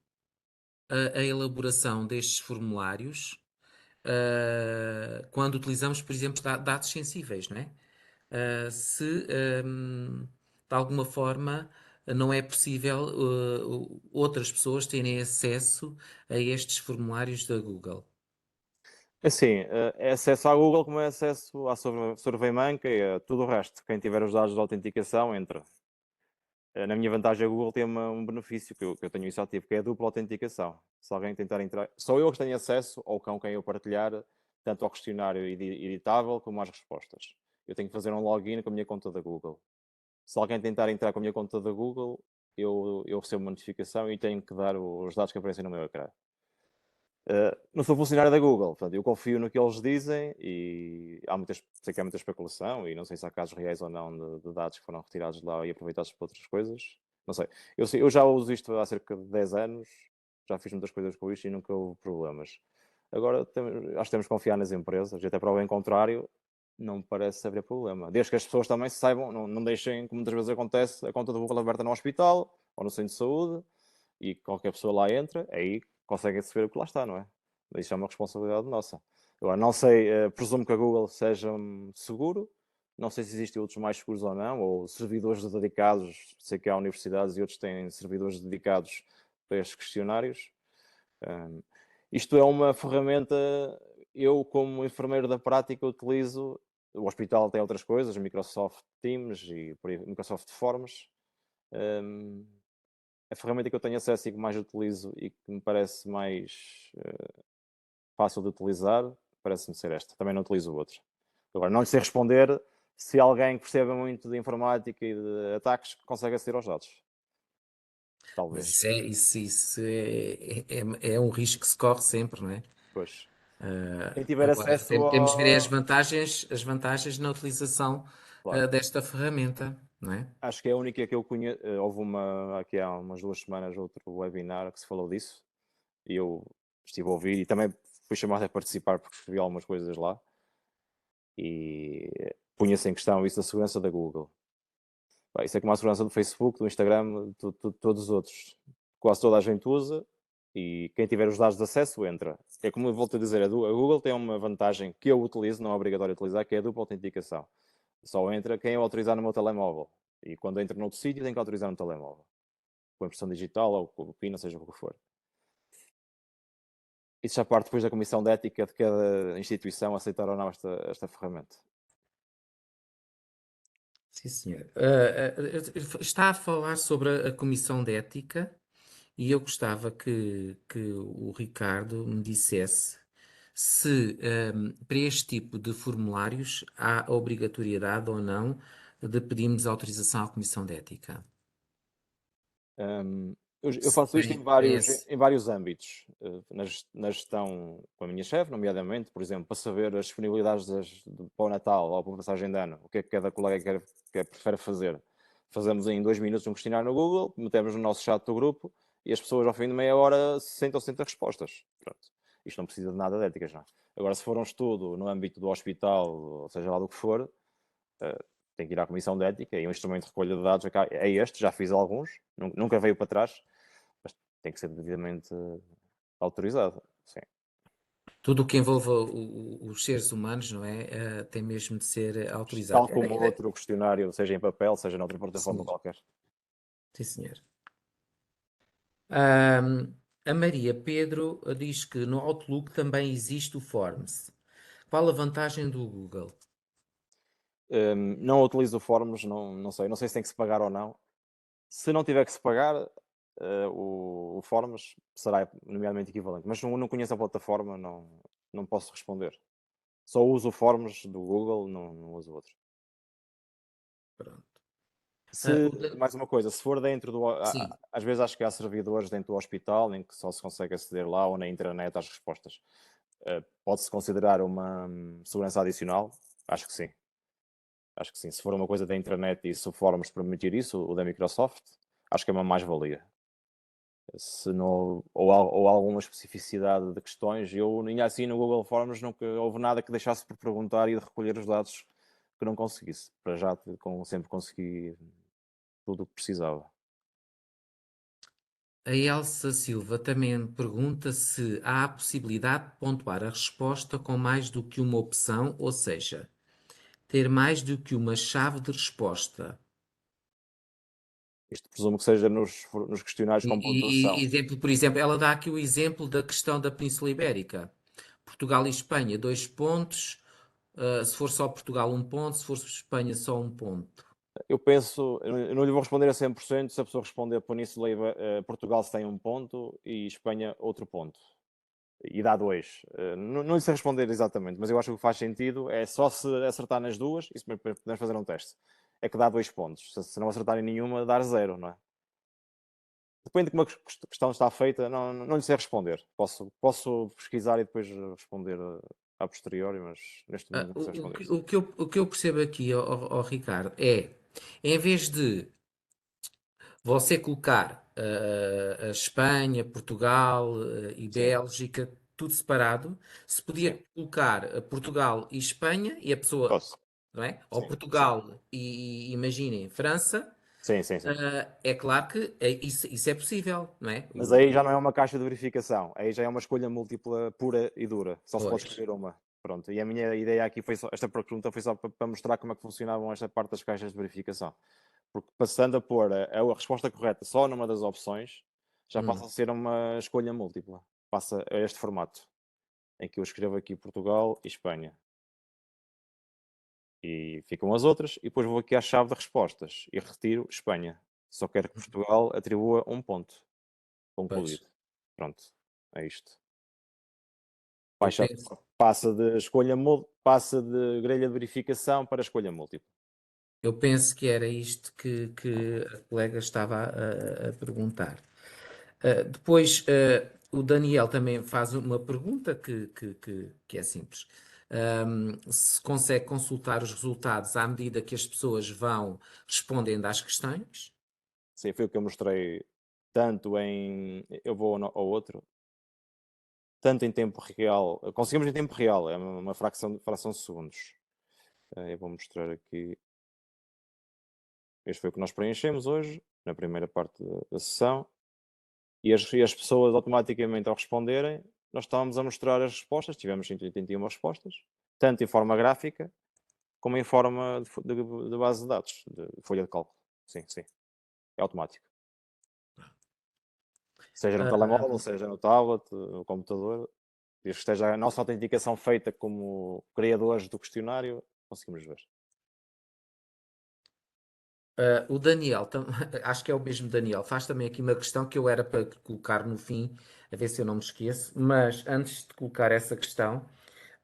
a elaboração destes formulários quando utilizamos, por exemplo, dados sensíveis, não é? Se de alguma forma não é possível outras pessoas terem acesso a estes formulários da Google. Assim, é acesso à Google como é acesso à SurveyMonkey e a tudo o resto. Quem tiver os dados de autenticação entra. Na minha vantagem, a Google tem um benefício que eu tenho isso ativo, que é a dupla autenticação. Se alguém tentar entrar, só eu que tenho acesso, ou com quem eu partilhar, tanto ao questionário editável como às respostas. Eu tenho que fazer um login com a minha conta da Google. Se alguém tentar entrar com a minha conta da Google, eu recebo uma notificação e tenho que dar os dados que aparecem no meu ecrã. Não sou funcionário da Google, portanto, eu confio no que eles dizem e sei que há muita especulação e não sei se há casos reais ou não de dados que foram retirados de lá e aproveitados para outras coisas. Não sei. Eu já uso isto há cerca de 10 anos, já fiz muitas coisas com isto e nunca houve problemas. Agora, acho que temos que confiar nas empresas, e até para o bem contrário, não me parece haver problema. Desde que as pessoas também se saibam, não deixem, como muitas vezes acontece, a conta do Google aberta no hospital ou no centro de saúde e qualquer pessoa lá entra, aí conseguem saber o que lá está, não é? Mas isso é uma responsabilidade nossa. Agora, não sei, presumo que a Google seja seguro, não sei se existem outros mais seguros ou não, ou servidores dedicados, sei que há universidades e outros têm servidores dedicados para estes questionários. Isto é uma ferramenta, eu como enfermeiro da prática utilizo, o hospital tem outras coisas, Microsoft Teams e Microsoft Forms. A ferramenta que eu tenho acesso e que mais utilizo e que me parece mais fácil de utilizar, parece-me ser esta. Também não utilizo outra. Agora, não lhe sei responder se alguém que perceba muito de informática e de ataques consegue aceder aos dados. Mas Talvez. isso é um risco que se corre sempre, não é? Pois. Quem tiver Agora, acesso temos de ver ao... as vantagens na utilização Claro. desta ferramenta, não é? Acho que é a única que eu conheço. Houve aqui há umas 2 semanas outro webinar que se falou disso e eu estive a ouvir e também fui chamado a participar porque escrevi algumas coisas lá e punha-se em questão isso da segurança da Google. Isso é como a segurança do Facebook, do Instagram, todos os outros. Quase toda a gente usa e quem tiver os dados de acesso entra. É como eu volto a dizer, a Google tem uma vantagem que eu utilizo, não é obrigatório utilizar, que é a dupla autenticação. Só entra quem eu autorizar no meu telemóvel. E quando entra noutro sítio, tem que autorizar no telemóvel. Com impressão digital ou com o PIN, seja o que for. Isso já parte depois da comissão de ética de cada instituição aceitar ou não esta ferramenta. Sim, senhor. Está a falar sobre a Comissão de Ética e eu gostava que o Ricardo me dissesse se para este tipo de formulários há a obrigatoriedade ou não de pedirmos autorização à Comissão de Ética. Eu faço isto em Parece. vários âmbitos. Na gestão com a minha chefe, nomeadamente, por exemplo, para saber as disponibilidades para o Natal ou para a passagem de ano, o que é que cada colega prefere fazer. Fazemos em 2 minutos um questionário no Google, metemos no nosso chat do grupo e as pessoas ao fim de meia hora sentam respostas. Pronto. Isto não precisa de nada de éticas, não. Agora, se for um estudo no âmbito do hospital, ou seja lá do que for, tem que ir à Comissão de Ética e um instrumento de recolha de dados é este, já fiz alguns, nunca veio para trás, mas tem que ser devidamente autorizado. Sim. Tudo o que envolva os seres humanos, não é? Tem mesmo de ser autorizado. Tal como outro questionário, seja em papel, seja noutra plataforma Sim. qualquer. Sim, senhor. A Maria Pedro diz que no Outlook também existe o Forms. Qual a vantagem do Google? Não utilizo o Forms, não sei. Não sei se tem que se pagar ou não. Se não tiver que se pagar, o Forms será nomeadamente equivalente. Mas não conheço a plataforma, não posso responder. Só uso o Forms do Google, não uso outro. Pronto. Mais uma coisa, se for dentro do. Sim. Às vezes acho que há servidores dentro do hospital em que só se consegue aceder lá ou na intranet às respostas. Pode-se considerar uma segurança adicional? Acho que sim. Acho que sim. Se for uma coisa da intranet e se o Forms permitir isso, o da Microsoft, acho que é uma mais-valia. Se não, ou alguma especificidade de questões, eu ainda assim no Google Forms nunca houve nada que deixasse por perguntar e de recolher os dados que não conseguisse. Para já sempre consegui tudo o que precisava. A Elsa Silva também pergunta se há a possibilidade de pontuar a resposta com mais do que uma opção, ou seja, ter mais do que uma chave de resposta. Isto presumo que seja nos questionários com pontuação. Por exemplo, ela dá aqui o exemplo da questão da Península Ibérica. Portugal e Espanha, 2 pontos. Se for só Portugal, 1 ponto. Se for Espanha, só 1 ponto. Eu penso, eu não lhe vou responder a 100%, se a pessoa responder Península Portugal se tem 1 ponto e Espanha outro ponto. E dá 2. Não lhe sei responder exatamente, mas eu acho que faz sentido. É só se acertar nas duas, isso podemos fazer um teste. É que dá 2 pontos. Se não acertar em nenhuma, dar 0, não é? Depende de como a questão está feita, não lhe sei responder. Posso pesquisar e depois responder a posteriori, mas neste momento não sei responder isso. O que eu percebo aqui, Ricardo, é em vez de você colocar a Espanha, Portugal e Sim, Bélgica, tudo separado, se sim. podia colocar Portugal e Espanha e a pessoa, Posso. não é? Ou Sim, sim. Portugal e imaginem, França, Sim, sim, sim. é claro que isso é possível, não é? Mas aí já não é uma caixa de verificação, aí já é uma escolha múltipla pura e dura. Só se pode Pois. escolher uma. Pronto. E a minha ideia aqui foi só, esta pergunta foi só para mostrar como é que funcionavam esta parte das caixas de verificação. Porque passando a pôr a resposta correta só numa das opções, já passa a ser uma escolha múltipla. Passa a este formato, em que eu escrevo aqui Portugal e Espanha. E ficam as outras, e depois vou aqui à chave de respostas e retiro Espanha. Só quero que Portugal atribua 1 ponto. Pois. Concluído. Pronto, é isto. Eu penso, Passa de grelha de verificação para escolha múltipla. eu penso que era isto que a colega estava a perguntar. Depois, o Daniel também faz uma pergunta que é simples. Se consegue consultar os resultados à medida que as pessoas vão respondendo às questões? Sim, foi o que eu mostrei tanto em. Eu vou ao outro. Tanto em tempo real. Conseguimos em tempo real, é uma fração de segundos. Eu vou mostrar aqui. Este foi o que nós preenchemos hoje, na primeira parte da sessão. E as pessoas automaticamente, ao responderem, nós estávamos a mostrar as respostas. Tivemos 181 respostas, tanto em forma gráfica como em forma de base de dados, de folha de cálculo. Sim, sim. É automático. Seja no telemóvel, seja no tablet, no computador. Desde que esteja a nossa autenticação feita como criadores do questionário, conseguimos ver. O Daniel, acho que é o mesmo Daniel, faz também aqui uma questão que eu era para colocar no fim, a ver se eu não me esqueço, mas antes de colocar essa questão,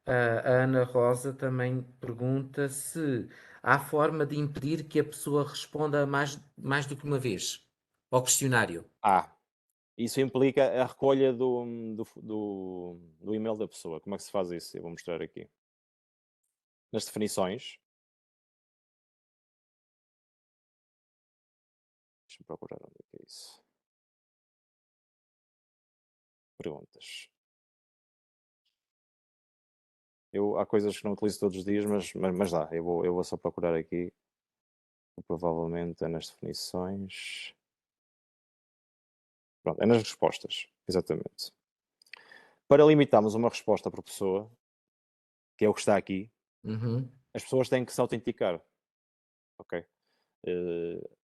a Ana Rosa também pergunta se há forma de impedir que a pessoa responda mais do que uma vez ao questionário. Isso implica a recolha do e-mail da pessoa. Como é que se faz isso? Eu vou mostrar aqui. Nas definições. Deixa-me procurar onde é que é isso. Perguntas. Há coisas que não utilizo todos os dias, mas dá. Eu vou só procurar aqui. Provavelmente é nas definições. Pronto, é nas respostas. Exatamente. Para limitarmos uma resposta por pessoa, que é o que está aqui, Uhum. as pessoas têm que se autenticar, ok?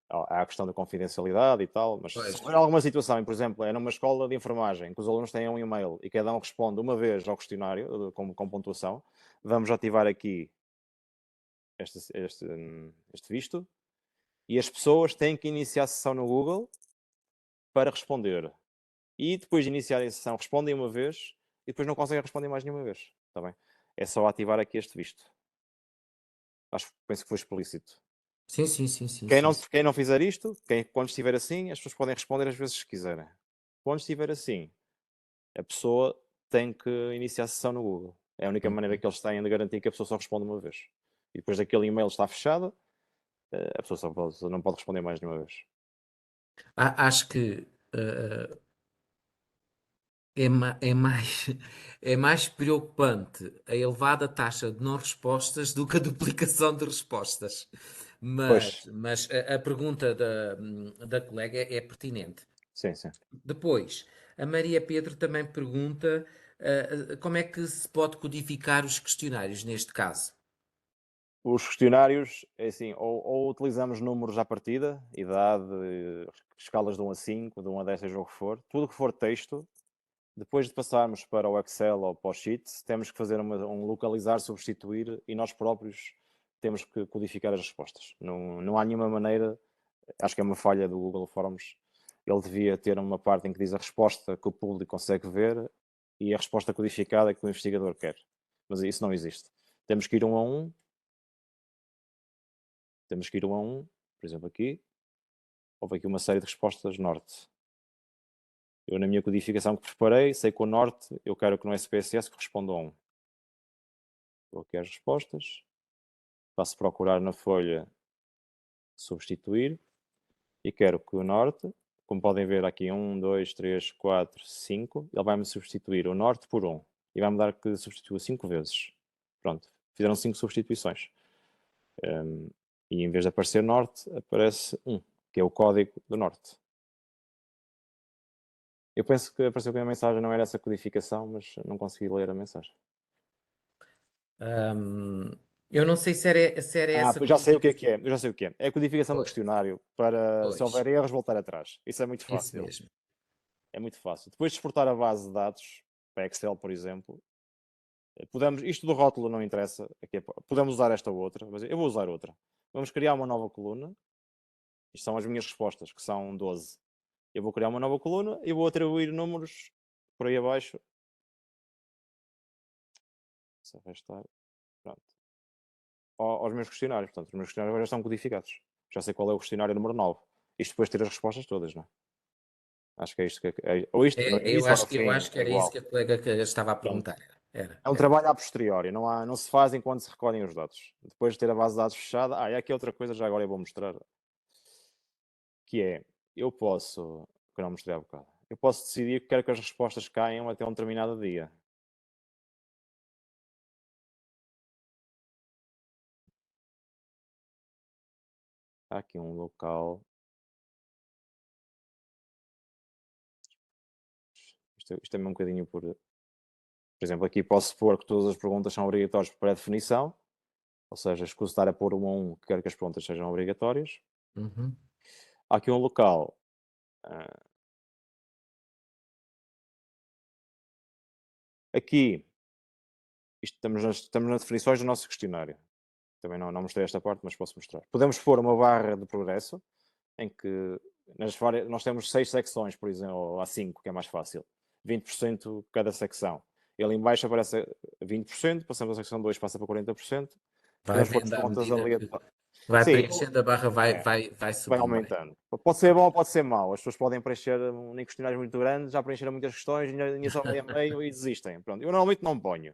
Há a questão da confidencialidade e tal, mas se Pois. houver alguma situação, por exemplo, é numa escola de enfermagem, que os alunos têm um e-mail e cada um responde uma vez ao questionário, com pontuação, vamos ativar aqui este visto, e as pessoas têm que iniciar a sessão no Google para responder. E depois de iniciar a sessão, respondem uma vez e depois não conseguem responder mais nenhuma vez. Está bem? É só ativar aqui este visto. Penso que foi explícito. Sim, sim, sim, sim, Quem não, sim. quem não fizer isto, quando estiver assim, as pessoas podem responder às vezes que quiserem. Quando estiver assim, a pessoa tem que iniciar a sessão no Google. É a única maneira que eles têm de garantir que a pessoa só responde uma vez. E depois daquele e-mail está fechado, a pessoa não pode responder mais nenhuma vez. Acho que é mais, é mais preocupante a elevada taxa de não respostas do que a duplicação de respostas. Pois, Mas a pergunta da colega é pertinente. sim, sim. Depois, a Maria Pedro também pergunta, como é que se pode codificar os questionários neste caso? Os questionários, é assim, ou utilizamos números à partida, idade, escalas de 1 a 5, de 1 a 10, seja o que for. Tudo que for texto, depois de passarmos para o Excel ou para o Sheet, temos que fazer um localizar, substituir e nós próprios temos que codificar as respostas. Não há nenhuma maneira, acho que é uma falha do Google Forms. Ele devia ter uma parte em que diz a resposta que o público consegue ver e a resposta codificada que o investigador quer. Mas isso não existe. Temos que ir um a um. Temos que ir um a um, por exemplo, aqui, houve aqui uma série de respostas norte. Eu, na minha codificação que preparei, sei que o norte, eu quero que no SPSS corresponda a 1. Vou aqui às respostas, passo a procurar na folha substituir e quero que o norte, como podem ver aqui 1, 2, 3, 4, 5, ele vai-me substituir o norte por 1 e vai-me dar que substitua 5 vezes. Pronto, fizeram 5 substituições. E em vez de aparecer norte, aparece 1, que é o código do norte. Eu penso que apareceu que a mensagem não era essa codificação, mas não consegui ler a mensagem. Eu não sei se era essa Pois já sei o que é codificação. que é. Eu já sei o que é. É a codificação do Pois, questionário para, se pois, houver erros, voltar atrás. Isso é muito isso fácil. mesmo. É muito fácil. Depois de exportar a base de dados, para Excel, por exemplo, isto do rótulo não interessa. Podemos usar esta ou outra, mas eu vou usar outra. Vamos criar uma nova coluna. Isto são as minhas respostas, que são 12. Eu vou criar uma nova coluna e vou atribuir números por aí abaixo. Se arrastar. Pronto. Aos meus questionários. Portanto, os meus questionários agora já estão codificados. Já sei qual é o questionário número 9. Isto depois de ter as respostas todas, não é? Acho que é isto que é. Ou isto no Eu início ou no acho, eu fim, acho que é era isso igual. que a colega que estava a Pronto. perguntar. Era, É um era. trabalho a posteriori, não se faz enquanto se recolhem os dados. Depois de ter a base de dados fechada, e aqui outra coisa, já agora eu vou mostrar, que é, eu posso, que eu não mostrei há bocado, eu posso decidir que quero que as respostas caiam até um determinado dia. Há aqui um local. Isto é um bocadinho por exemplo, aqui posso pôr que todas as perguntas são obrigatórias por pré-definição, ou seja, escuso estar a pôr 1 a 1 que quero que as perguntas sejam obrigatórias. Uhum. Há aqui um local. ah, Aqui, estamos nas definições do nosso questionário. Também não mostrei esta parte, mas posso mostrar. Podemos pôr uma barra de progresso, em que nós temos 6 secções, por exemplo, ou há 5, que é mais fácil. 20% cada secção. Ele em baixo aparece 20%, passamos a secção 2, passa para 40%. Vai Podemos pôr as vendo à perguntas medida que aleatórias. vai Sim, preenchendo a barra, vai, é, vai, vai vai subindo mais. aumentando. Pode ser bom ou pode ser mau. As pessoas podem preencher nem questionários muito grandes, já preencheram muitas questões, ainda só meio a meio e desistem. Pronto. Eu normalmente não ponho.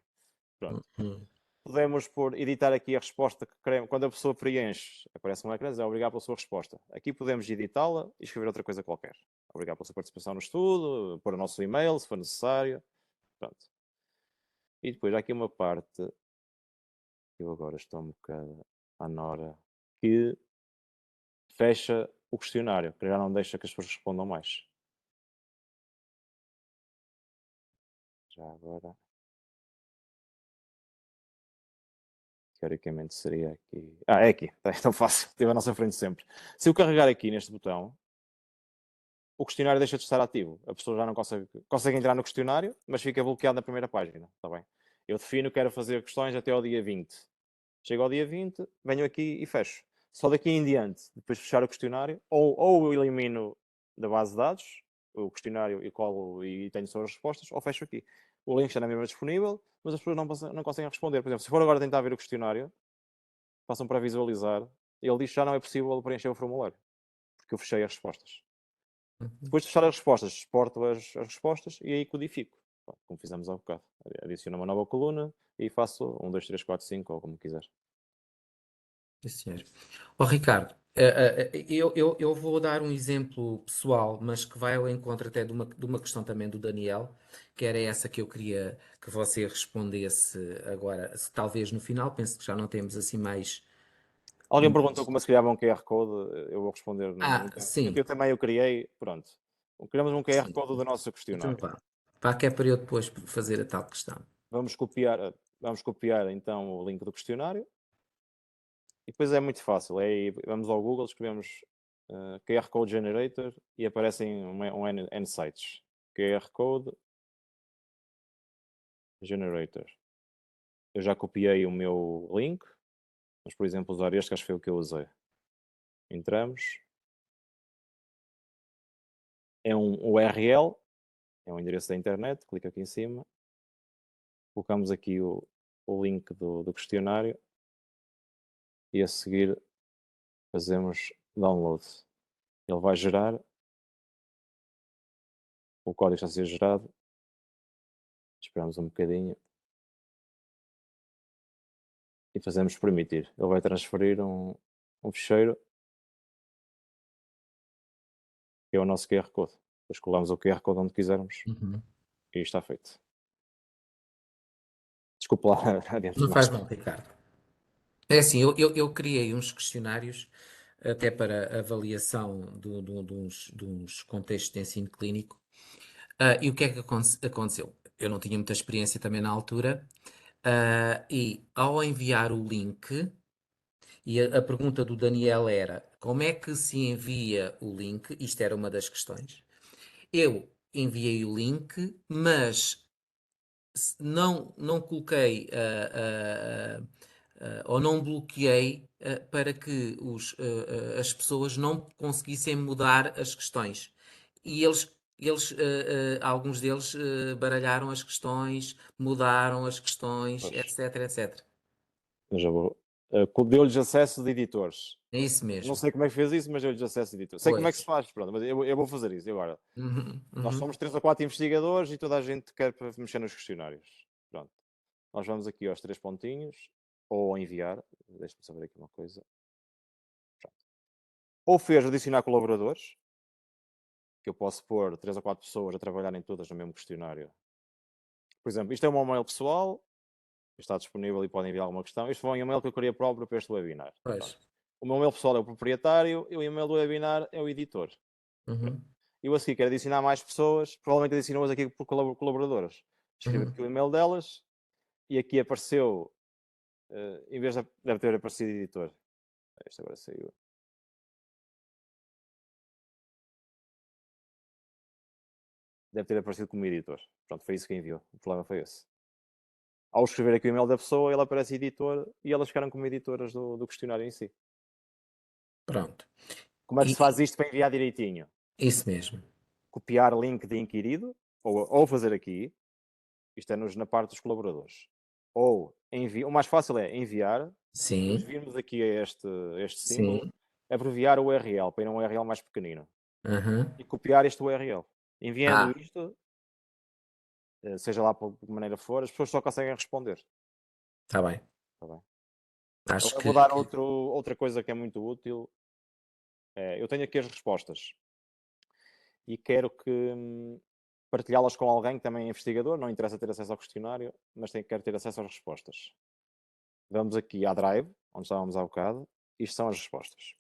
Pronto. Uhum. Podemos editar aqui a resposta que queremos. Quando a pessoa preenche, aparece um ecrã, é obrigado pela sua resposta. Aqui podemos editá-la e escrever outra coisa qualquer. Obrigado pela sua participação no estudo, pôr o nosso e-mail, se for necessário. Pronto. E depois há aqui uma parte, eu agora estou um bocado à nora, que fecha o questionário, que já não deixa que as pessoas respondam mais. Já agora. Teoricamente seria aqui. É aqui. É tão fácil. Teve à nossa frente sempre. Se eu carregar aqui neste botão, o questionário deixa de estar ativo. A pessoa já não consegue entrar no questionário, mas fica bloqueado na primeira página. Está bem? Eu defino, quero fazer questões até ao dia 20. Chego ao dia 20, venho aqui e fecho. Só daqui em diante, depois de fechar o questionário, ou eu elimino da base de dados o questionário e colo e tenho só as respostas, ou fecho aqui. O link está na mesma disponível, mas as pessoas não conseguem responder. Por exemplo, se for agora tentar ver o questionário, passam para visualizar, ele diz que já não é possível preencher o formulário, porque eu fechei as respostas. Uhum. Depois de fechar as respostas, exporto as respostas e aí codifico, como fizemos há bocado. Adiciono uma nova coluna e faço 1, 2, 3, 4, 5, ou como quiser. Sim, senhor. Ó, Ricardo, eu vou dar um exemplo pessoal, mas que vai ao encontro até de uma questão também do Daniel, que era essa que eu queria que você respondesse agora, talvez no final, penso que já não temos assim mais. Alguém perguntou como se criava um QR Code, eu vou responder. Sim, Eu também o criei, pronto. Criamos um QR sim. Code do nosso Então questionário. vá. Vá que é para eu depois fazer a tal questão. Vamos copiar então o link do questionário. E depois é muito fácil. Vamos ao Google, escrevemos QR Code Generator e aparecem N sites. QR Code Generator. Eu já copiei o meu link, mas por exemplo usar este, que acho que foi o que eu usei. Entramos. É um URL, é um endereço da internet, clica aqui em cima. Colocamos aqui o link do questionário e a seguir fazemos download. Ele vai gerar, o código está a ser gerado. Esperamos um bocadinho e fazemos permitir. Ele vai transferir um ficheiro que é o nosso QR Code. Depois colamos o QR Code onde quisermos Uhum. e está feito. Desculpa lá, adiante Não mais. faz mal, Ricardo. É assim, eu criei uns questionários até para avaliação de uns contextos de ensino clínico. E o que é que aconteceu? Eu não tinha muita experiência também na altura, e ao enviar o link, e a pergunta do Daniel era: como é que se envia o link? Isto era uma das questões. Eu enviei o link, mas não coloquei ou não bloqueei para que as pessoas não conseguissem mudar as questões. E alguns deles baralharam as questões, mudaram as questões, Pois, etc, etc. eu já vou. Deu-lhes acesso de editores. É isso Não mesmo. sei como é que fez isso, mas deu-lhes acesso de editores. Sei como é que se Pois. faz, pronto, mas eu vou fazer isso agora. Uhum, Nós uhum. somos 3 ou 4 investigadores e toda a gente quer mexer nos questionários. Pronto. Nós vamos aqui aos 3 pontinhos, ou enviar. Deixa-me saber aqui uma coisa. Pronto. Ou fez adicionar colaboradores, que eu posso pôr 3 ou 4 pessoas a trabalharem todas no mesmo questionário. Por exemplo, isto é o meu mail pessoal, está disponível e podem enviar alguma questão. Este foi um e-mail que eu queria próprio para este webinar. Pois. Pronto. O meu e-mail pessoal é o proprietário e o e-mail do webinar é o editor. Uhum, Eu a seguir quero adicionar mais pessoas, provavelmente adiciono-as aqui por colaboradoras. Escrevo uhum. aqui o e-mail delas e aqui apareceu, em vez de deve ter aparecido editor. Este agora saiu. Deve ter aparecido como editor. Pronto, foi isso que enviou. O problema foi esse. Ao escrever aqui o e-mail da pessoa, ele aparece editor e elas ficaram como editoras do questionário em si. Pronto. Como é que E, se faz isto para enviar direitinho? isso mesmo. Copiar link de inquirido, ou fazer aqui, isto é na parte dos colaboradores. Ou o mais fácil é enviar, depois Sim, virmos aqui a este símbolo, sim. abreviar o URL para ir a um URL mais pequenino Uhum. e copiar este URL. Enviando Ah, isto, seja lá por que maneira for, as pessoas só conseguem responder. está bem. Tá bem? Acho Agora que, vou dar outra coisa que é muito útil. Eu tenho aqui as respostas e quero que partilhá-las com alguém que também é investigador. Não interessa ter acesso ao questionário, mas quero ter acesso às respostas. Vamos aqui à Drive, onde estávamos há bocado. Isto são as respostas.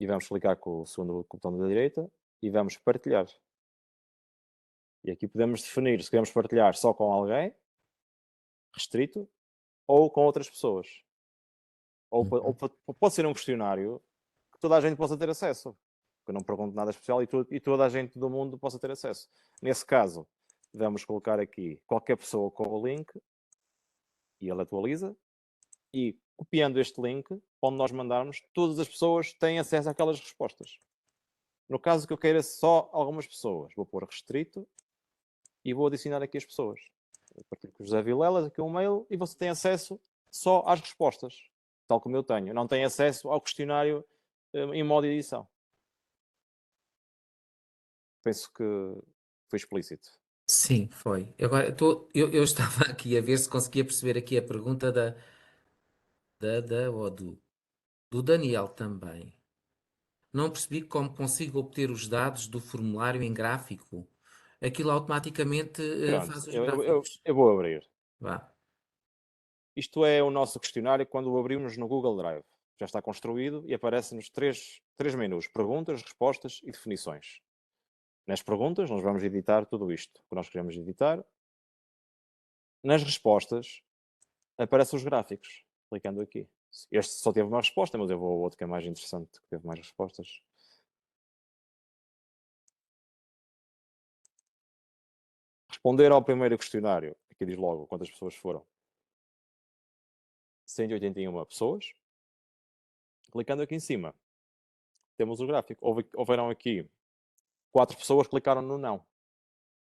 E vamos clicar com o segundo botão da direita e vamos partilhar. E aqui podemos definir se queremos partilhar só com alguém, restrito, ou com outras pessoas. Ou pode ser um questionário que toda a gente possa ter acesso. Que eu não pergunto nada especial e toda a gente do mundo possa ter acesso. Nesse caso, vamos colocar aqui qualquer pessoa com o link e ele atualiza. E copiando este link, onde nós mandarmos, todas as pessoas têm acesso àquelas respostas. No caso que eu queira só algumas pessoas, vou pôr restrito e vou adicionar aqui as pessoas. Eu partilho com o José Vilelas, aqui um mail, e você tem acesso só às respostas, tal como eu tenho. Não tem acesso ao questionário em modo edição. Penso que foi explícito. Sim, foi. Agora, eu estava aqui a ver se conseguia perceber aqui a pergunta ou do Daniel também. Não percebi como consigo obter os dados do formulário em gráfico. Aquilo automaticamente Pronto, faz os eu gráficos. vou abrir. Vá. Isto é o nosso questionário quando o abrimos no Google Drive. Já está construído e aparecem-nos três menus: perguntas, respostas e definições. Nas perguntas, nós vamos editar tudo isto que nós queremos editar. Nas respostas, aparecem os gráficos. Clicando aqui. Este só teve uma resposta, mas eu vou ao outro que é mais interessante, que teve mais respostas. Responder ao primeiro questionário. Aqui diz logo quantas pessoas foram. 181 pessoas. Clicando aqui em cima, temos o gráfico. Houveram aqui 4 pessoas que clicaram no não.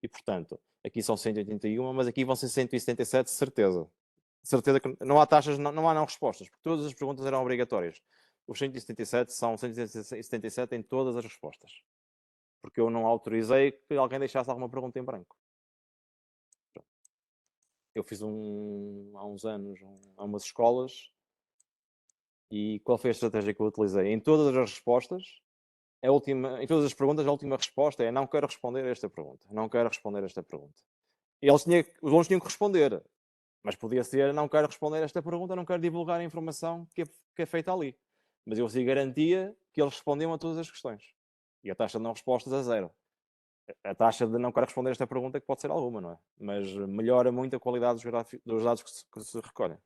E, portanto, aqui são 181, mas aqui vão ser 177, de certeza. De certeza que não há taxas, não há não respostas, porque todas as perguntas eram obrigatórias. Os 177 são 177 em todas as respostas. Porque eu não autorizei que alguém deixasse alguma pergunta em branco. Eu fiz há uns anos a umas escolas e qual foi a estratégia que eu utilizei? Em todas as respostas, em todas as perguntas, a última resposta é não quero responder a esta pergunta. Não quero responder a esta pergunta. E os alunos tinham que responder. Mas podia ser, não quero responder a esta pergunta, não quero divulgar a informação que é feita ali. Mas eu assim garantia que eles respondiam a todas as questões. E a taxa de não respostas é zero. A taxa de não quero responder a esta pergunta que pode ser alguma, não é? Mas melhora muito a qualidade dos dados que se recolhem.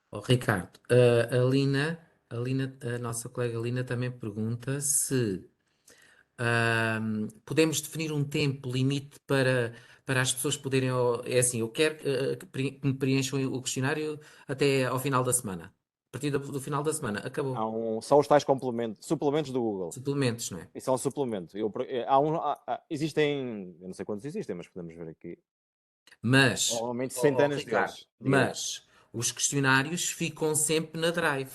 Oh, Ricardo, a Lina, a nossa colega Lina também pergunta se podemos definir um tempo limite para as pessoas poderem. É assim, eu quero que me preencham o questionário até ao final da semana. A partir do final da semana, acabou. São os tais suplementos do Google. Suplementos, não é? Isso é um suplemento. Existem, eu não sei quantos existem, mas podemos ver aqui. Mas, Provavelmente centenas Ricardo, deles. mas os questionários ficam sempre na Drive.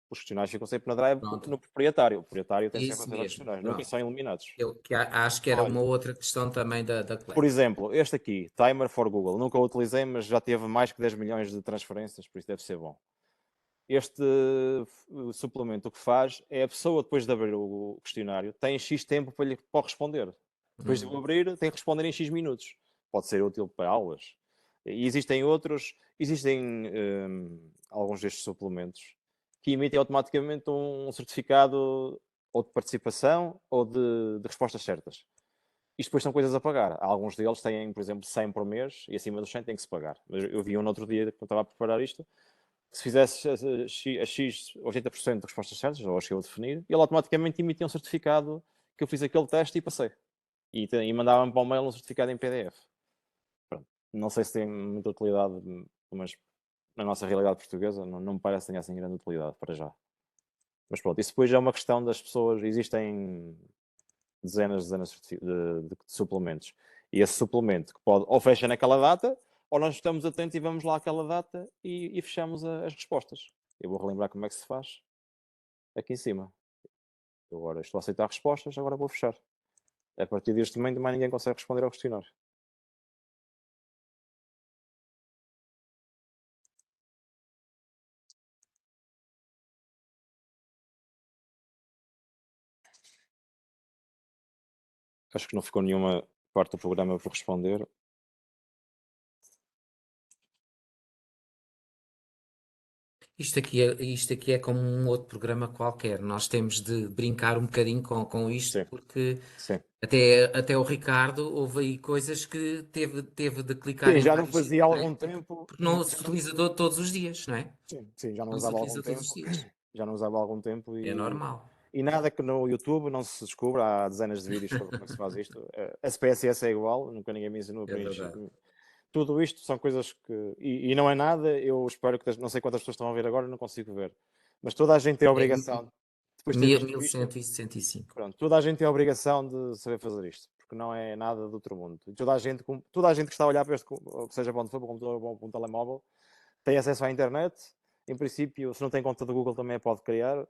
Os questionários ficam sempre na Drive Pronto. no proprietário. O proprietário tem sempre Isso acesso aos mesmo. questionários. Pronto. Nunca são eliminados. Eu acho que era Olha. uma outra questão também da Por colega. exemplo, este aqui, Timer for Google, nunca o utilizei, mas já teve mais que 10 milhões de transferências, por isso deve ser bom. Este suplemento o que faz é a pessoa, depois de abrir o questionário, tem X tempo para responder. Depois de o abrir, tem que responder em X minutos. Pode ser útil para aulas. E existem outros, alguns destes suplementos que emitem automaticamente um certificado ou de participação ou de respostas certas. Isto depois são coisas a pagar. Alguns deles têm, por exemplo, 100 por mês e acima dos 100 tem que se pagar. Mas eu vi um no outro dia, quando estava a preparar isto, que se fizesse a X 80% de respostas certas, ou acho que eu definir, ele automaticamente emitia um certificado que eu fiz aquele teste e passei. E mandava-me para o mail um certificado em PDF. Pronto. Não sei se tem muita utilidade, mas na nossa realidade portuguesa não me parece que tenha assim grande utilidade para já. Mas pronto, isso depois é uma questão das pessoas. Existem dezenas de suplementos. E esse suplemento que pode, ou fecha naquela data, ou nós estamos atentos e vamos lá àquela data e fechamos as respostas. Eu vou relembrar como é que se faz aqui em cima. Eu agora estou a aceitar respostas, agora vou fechar. A partir deste momento, mais ninguém consegue responder ao questionário. Acho que não ficou nenhuma parte do programa por responder. Isto aqui é como um outro programa qualquer. Nós temos de brincar um bocadinho com isto, Sim, porque sim. até o Ricardo houve aí coisas que teve de clicar Sim, em já não vários fazia há sítios, não é? algum tempo. Porque não se utiliza todos os dias, não é? Sim, sim, já não Não se usava há algum utiliza todos os tempo. dias. Já não usava há algum tempo É normal. e nada que no YouTube não se descubra. Há dezenas de vídeos sobre como é que se faz isto. SPSS é igual, nunca ninguém me ensinou a É preencher. verdade. Tudo isto são coisas que. E não é nada, eu espero que. Não sei quantas pessoas estão a ver agora, não consigo ver. Mas toda a gente tem a É obrigação, depois de ter visto isto, 1165. pronto, toda a gente tem a obrigação de saber fazer isto, porque não é nada do outro mundo. E toda a gente que está a olhar para este, seja para onde for, para um computador ou para um telemóvel, tem acesso à internet. Em princípio, se não tem conta do Google, também a pode criar.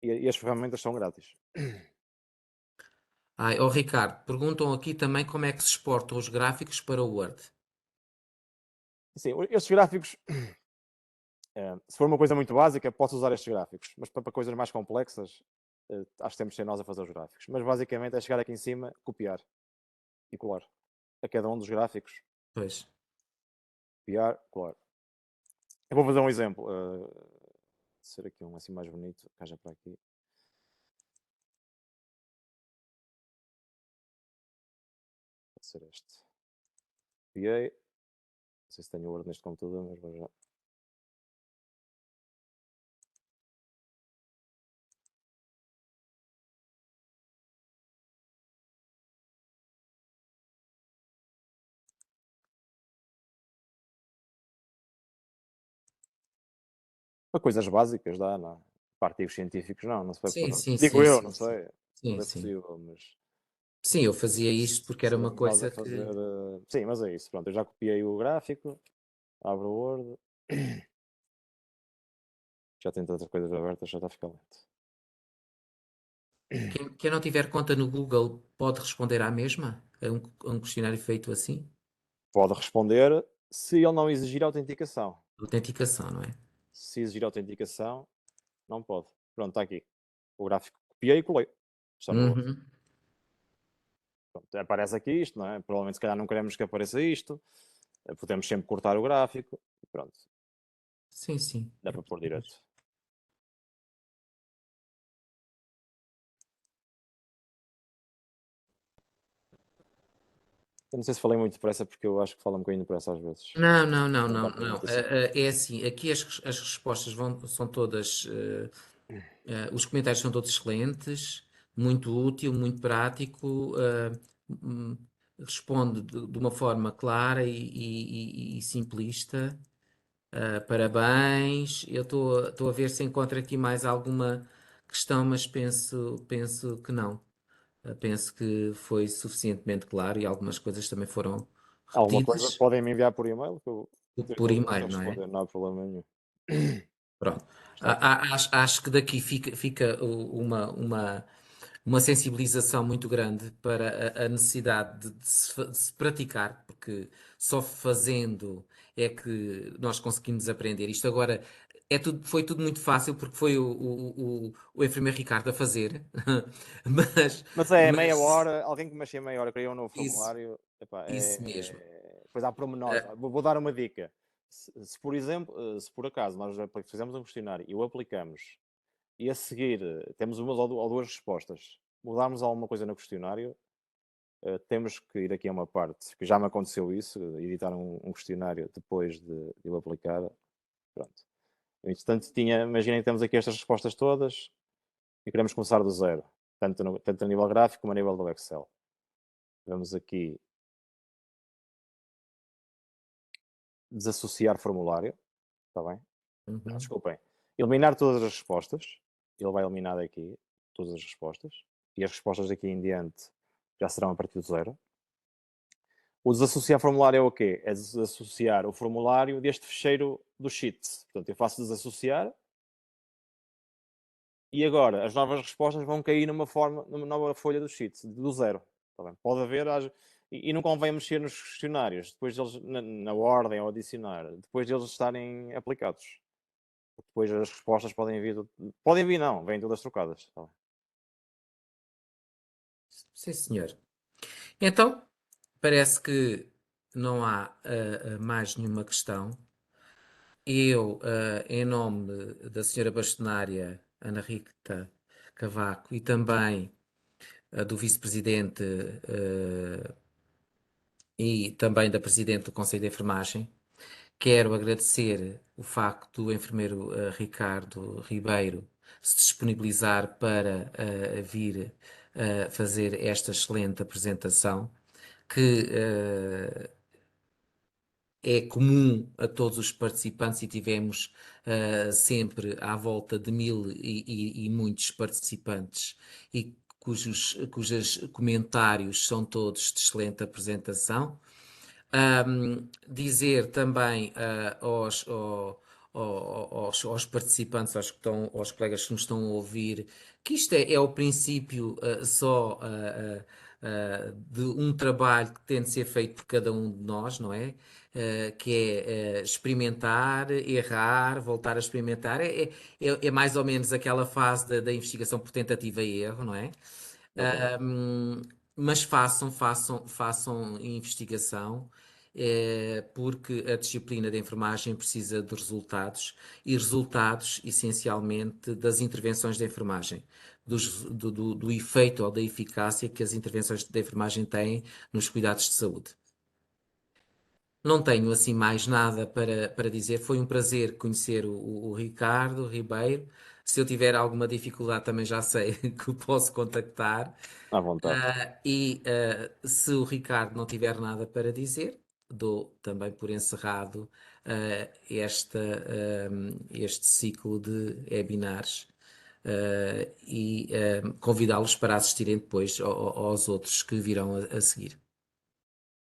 E as ferramentas são grátis. Ai, ó Ricardo, perguntam aqui também como é que se exportam os gráficos para o Word. Sim, estes gráficos, se for uma coisa muito básica, posso usar estes gráficos. Mas para coisas mais complexas, acho que temos de ser nós a fazer os gráficos. Mas basicamente é chegar aqui em cima, copiar e colar a cada um dos gráficos. Pois. Copiar, colar. Eu vou fazer um exemplo. Ser aqui um assim mais bonito. Caja para aqui. Pode ser este. Copiei. Não sei se tenho o Word neste computador, mas vou já. Para coisas básicas dá, não. Para artigos científicos não se vai Sim, pôr. sim, Digo sim, eu, sim, não sim. sei. Sim, Tudo é sim. possível, mas Sim, eu fazia isto porque era uma seremos nós a coisa fazer. que. Sim, mas é isso. Pronto, eu já copiei o gráfico. Abro o Word. Já tem tantas coisas abertas, já está a ficar lento. Quem não tiver conta no Google pode responder à mesma? A um questionário feito assim? Pode responder se ele não exigir autenticação. Autenticação, não é? Se exigir autenticação, não pode. Pronto, está aqui. O gráfico copiei e colei. Está no Word. Uhum. Pronto, aparece aqui isto, não é? Provavelmente se calhar não queremos que apareça isto. Podemos sempre cortar o gráfico. Pronto, Sim, sim. dá para pôr direto. Eu não sei se falei muito depressa, porque eu acho que falo um bocadinho depressa às vezes. Não, não, não, Não não, dá para não. muito assim. É assim, aqui as respostas são todas. Os comentários são todos excelentes, muito útil, muito prático, hum, responde de uma forma clara e simplista. Parabéns. Eu estou a ver se encontro aqui mais alguma questão, mas penso que não. Penso que foi suficientemente claro e algumas coisas também foram Alguma coisa repetidas podem me enviar por e-mail, que eu ter por todo o gosto em e-mail, não é? responder, não há problema nenhum. Pronto. Está aqui. Acho que daqui fica uma sensibilização muito grande para a necessidade de se praticar, porque só fazendo é que nós conseguimos aprender. Isto agora foi tudo muito fácil, porque foi o enfermeiro Ricardo a fazer, mas, Mas é meia mas hora, alguém que mexe em meia hora criou um novo isso, formulário. Epá, isso mesmo. Depois há pormenores. Vou dar uma dica. Se, por exemplo, se por acaso nós fizemos um questionário e o aplicamos e a seguir temos uma ou duas respostas, mudarmos alguma coisa no questionário, temos que ir aqui a uma parte, que já me aconteceu isso, editar um questionário depois de eu aplicar. Pronto. Entretanto, imaginem que temos aqui estas respostas todas e queremos começar do zero, tanto a nível gráfico como a nível do Excel. Vamos aqui desassociar formulário, está bem? Não, Uhum. desculpem. Eliminar todas as respostas. Ele vai eliminar aqui todas as respostas. E as respostas daqui em diante já serão a partir do zero. O desassociar formulário é o quê? É desassociar o formulário deste fecheiro do sheet. Portanto, eu faço desassociar e agora as novas respostas vão cair numa nova folha do sheet, do zero. Tá bem? Pode haver, e não convém mexer nos questionários, depois deles, na ordem ao adicionar, depois deles estarem aplicados. Depois as respostas podem vir não, vêm todas trocadas. Tá bem? Sim, senhor. Então, parece que não há mais nenhuma questão. eu, em nome da senhora bastonária Ana Rita Cavaco e também do vice-presidente e também da presidente do Conselho de Enfermagem, quero agradecer o facto do enfermeiro Ricardo Ribeiro se disponibilizar para vir fazer esta excelente apresentação, que é comum a todos os participantes e tivemos sempre à volta de 1000 e muitos participantes e cujos comentários são todos de excelente apresentação. Dizer também aos participantes, aos colegas que nos estão a ouvir, que isto é o princípio só de um trabalho que tem de ser feito por cada um de nós, não é? Que é experimentar, errar, voltar a experimentar. É mais ou menos aquela fase da investigação por tentativa e erro, não é? Exatamente. Mas façam investigação, porque a disciplina de enfermagem precisa de resultados e resultados, essencialmente, das intervenções de enfermagem, do efeito ou da eficácia que as intervenções de enfermagem têm nos cuidados de saúde. Não tenho assim mais nada para dizer. Foi um prazer conhecer o Ricardo Ribeiro. Se eu tiver alguma dificuldade, também já sei que o posso contactar. À vontade. Se o Ricardo não tiver nada para dizer, dou também por encerrado este ciclo de webinars e convidá-los para assistirem depois aos outros que virão a seguir.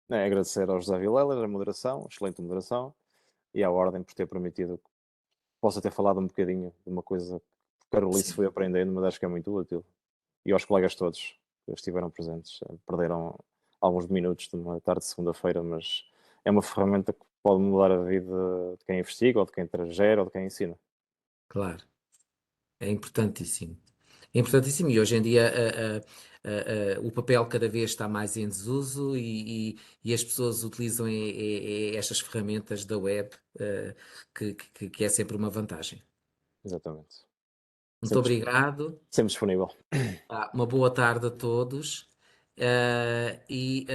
Agradecer ao José Vilela a moderação, excelente moderação, e à Ordem por ter permitido que possa ter falado um bocadinho de uma coisa que Carolice Sim. foi aprendendo, mas acho que é muito útil. E aos colegas todos que estiveram presentes. Perderam alguns minutos de uma tarde de segunda-feira, mas é uma ferramenta que pode mudar a vida de quem investiga, ou de quem gera, ou de quem ensina. Claro, é importantíssimo. É importantíssimo e hoje em dia o papel cada vez está mais em desuso e as pessoas utilizam estas ferramentas da web, que é sempre uma vantagem. Exatamente. Muito Sempre, obrigado. sempre disponível. Uma boa tarde a todos, e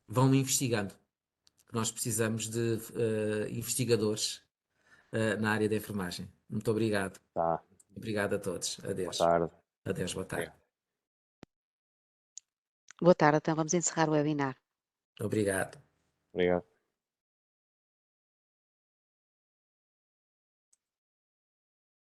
vão investigando. Nós precisamos de investigadores na área da enfermagem. Muito obrigado. Tá. Obrigado a todos. Boa Adeus. tarde. Adeus, boa tarde. Obrigado. Boa tarde, então vamos encerrar o webinar. Obrigado. Obrigado.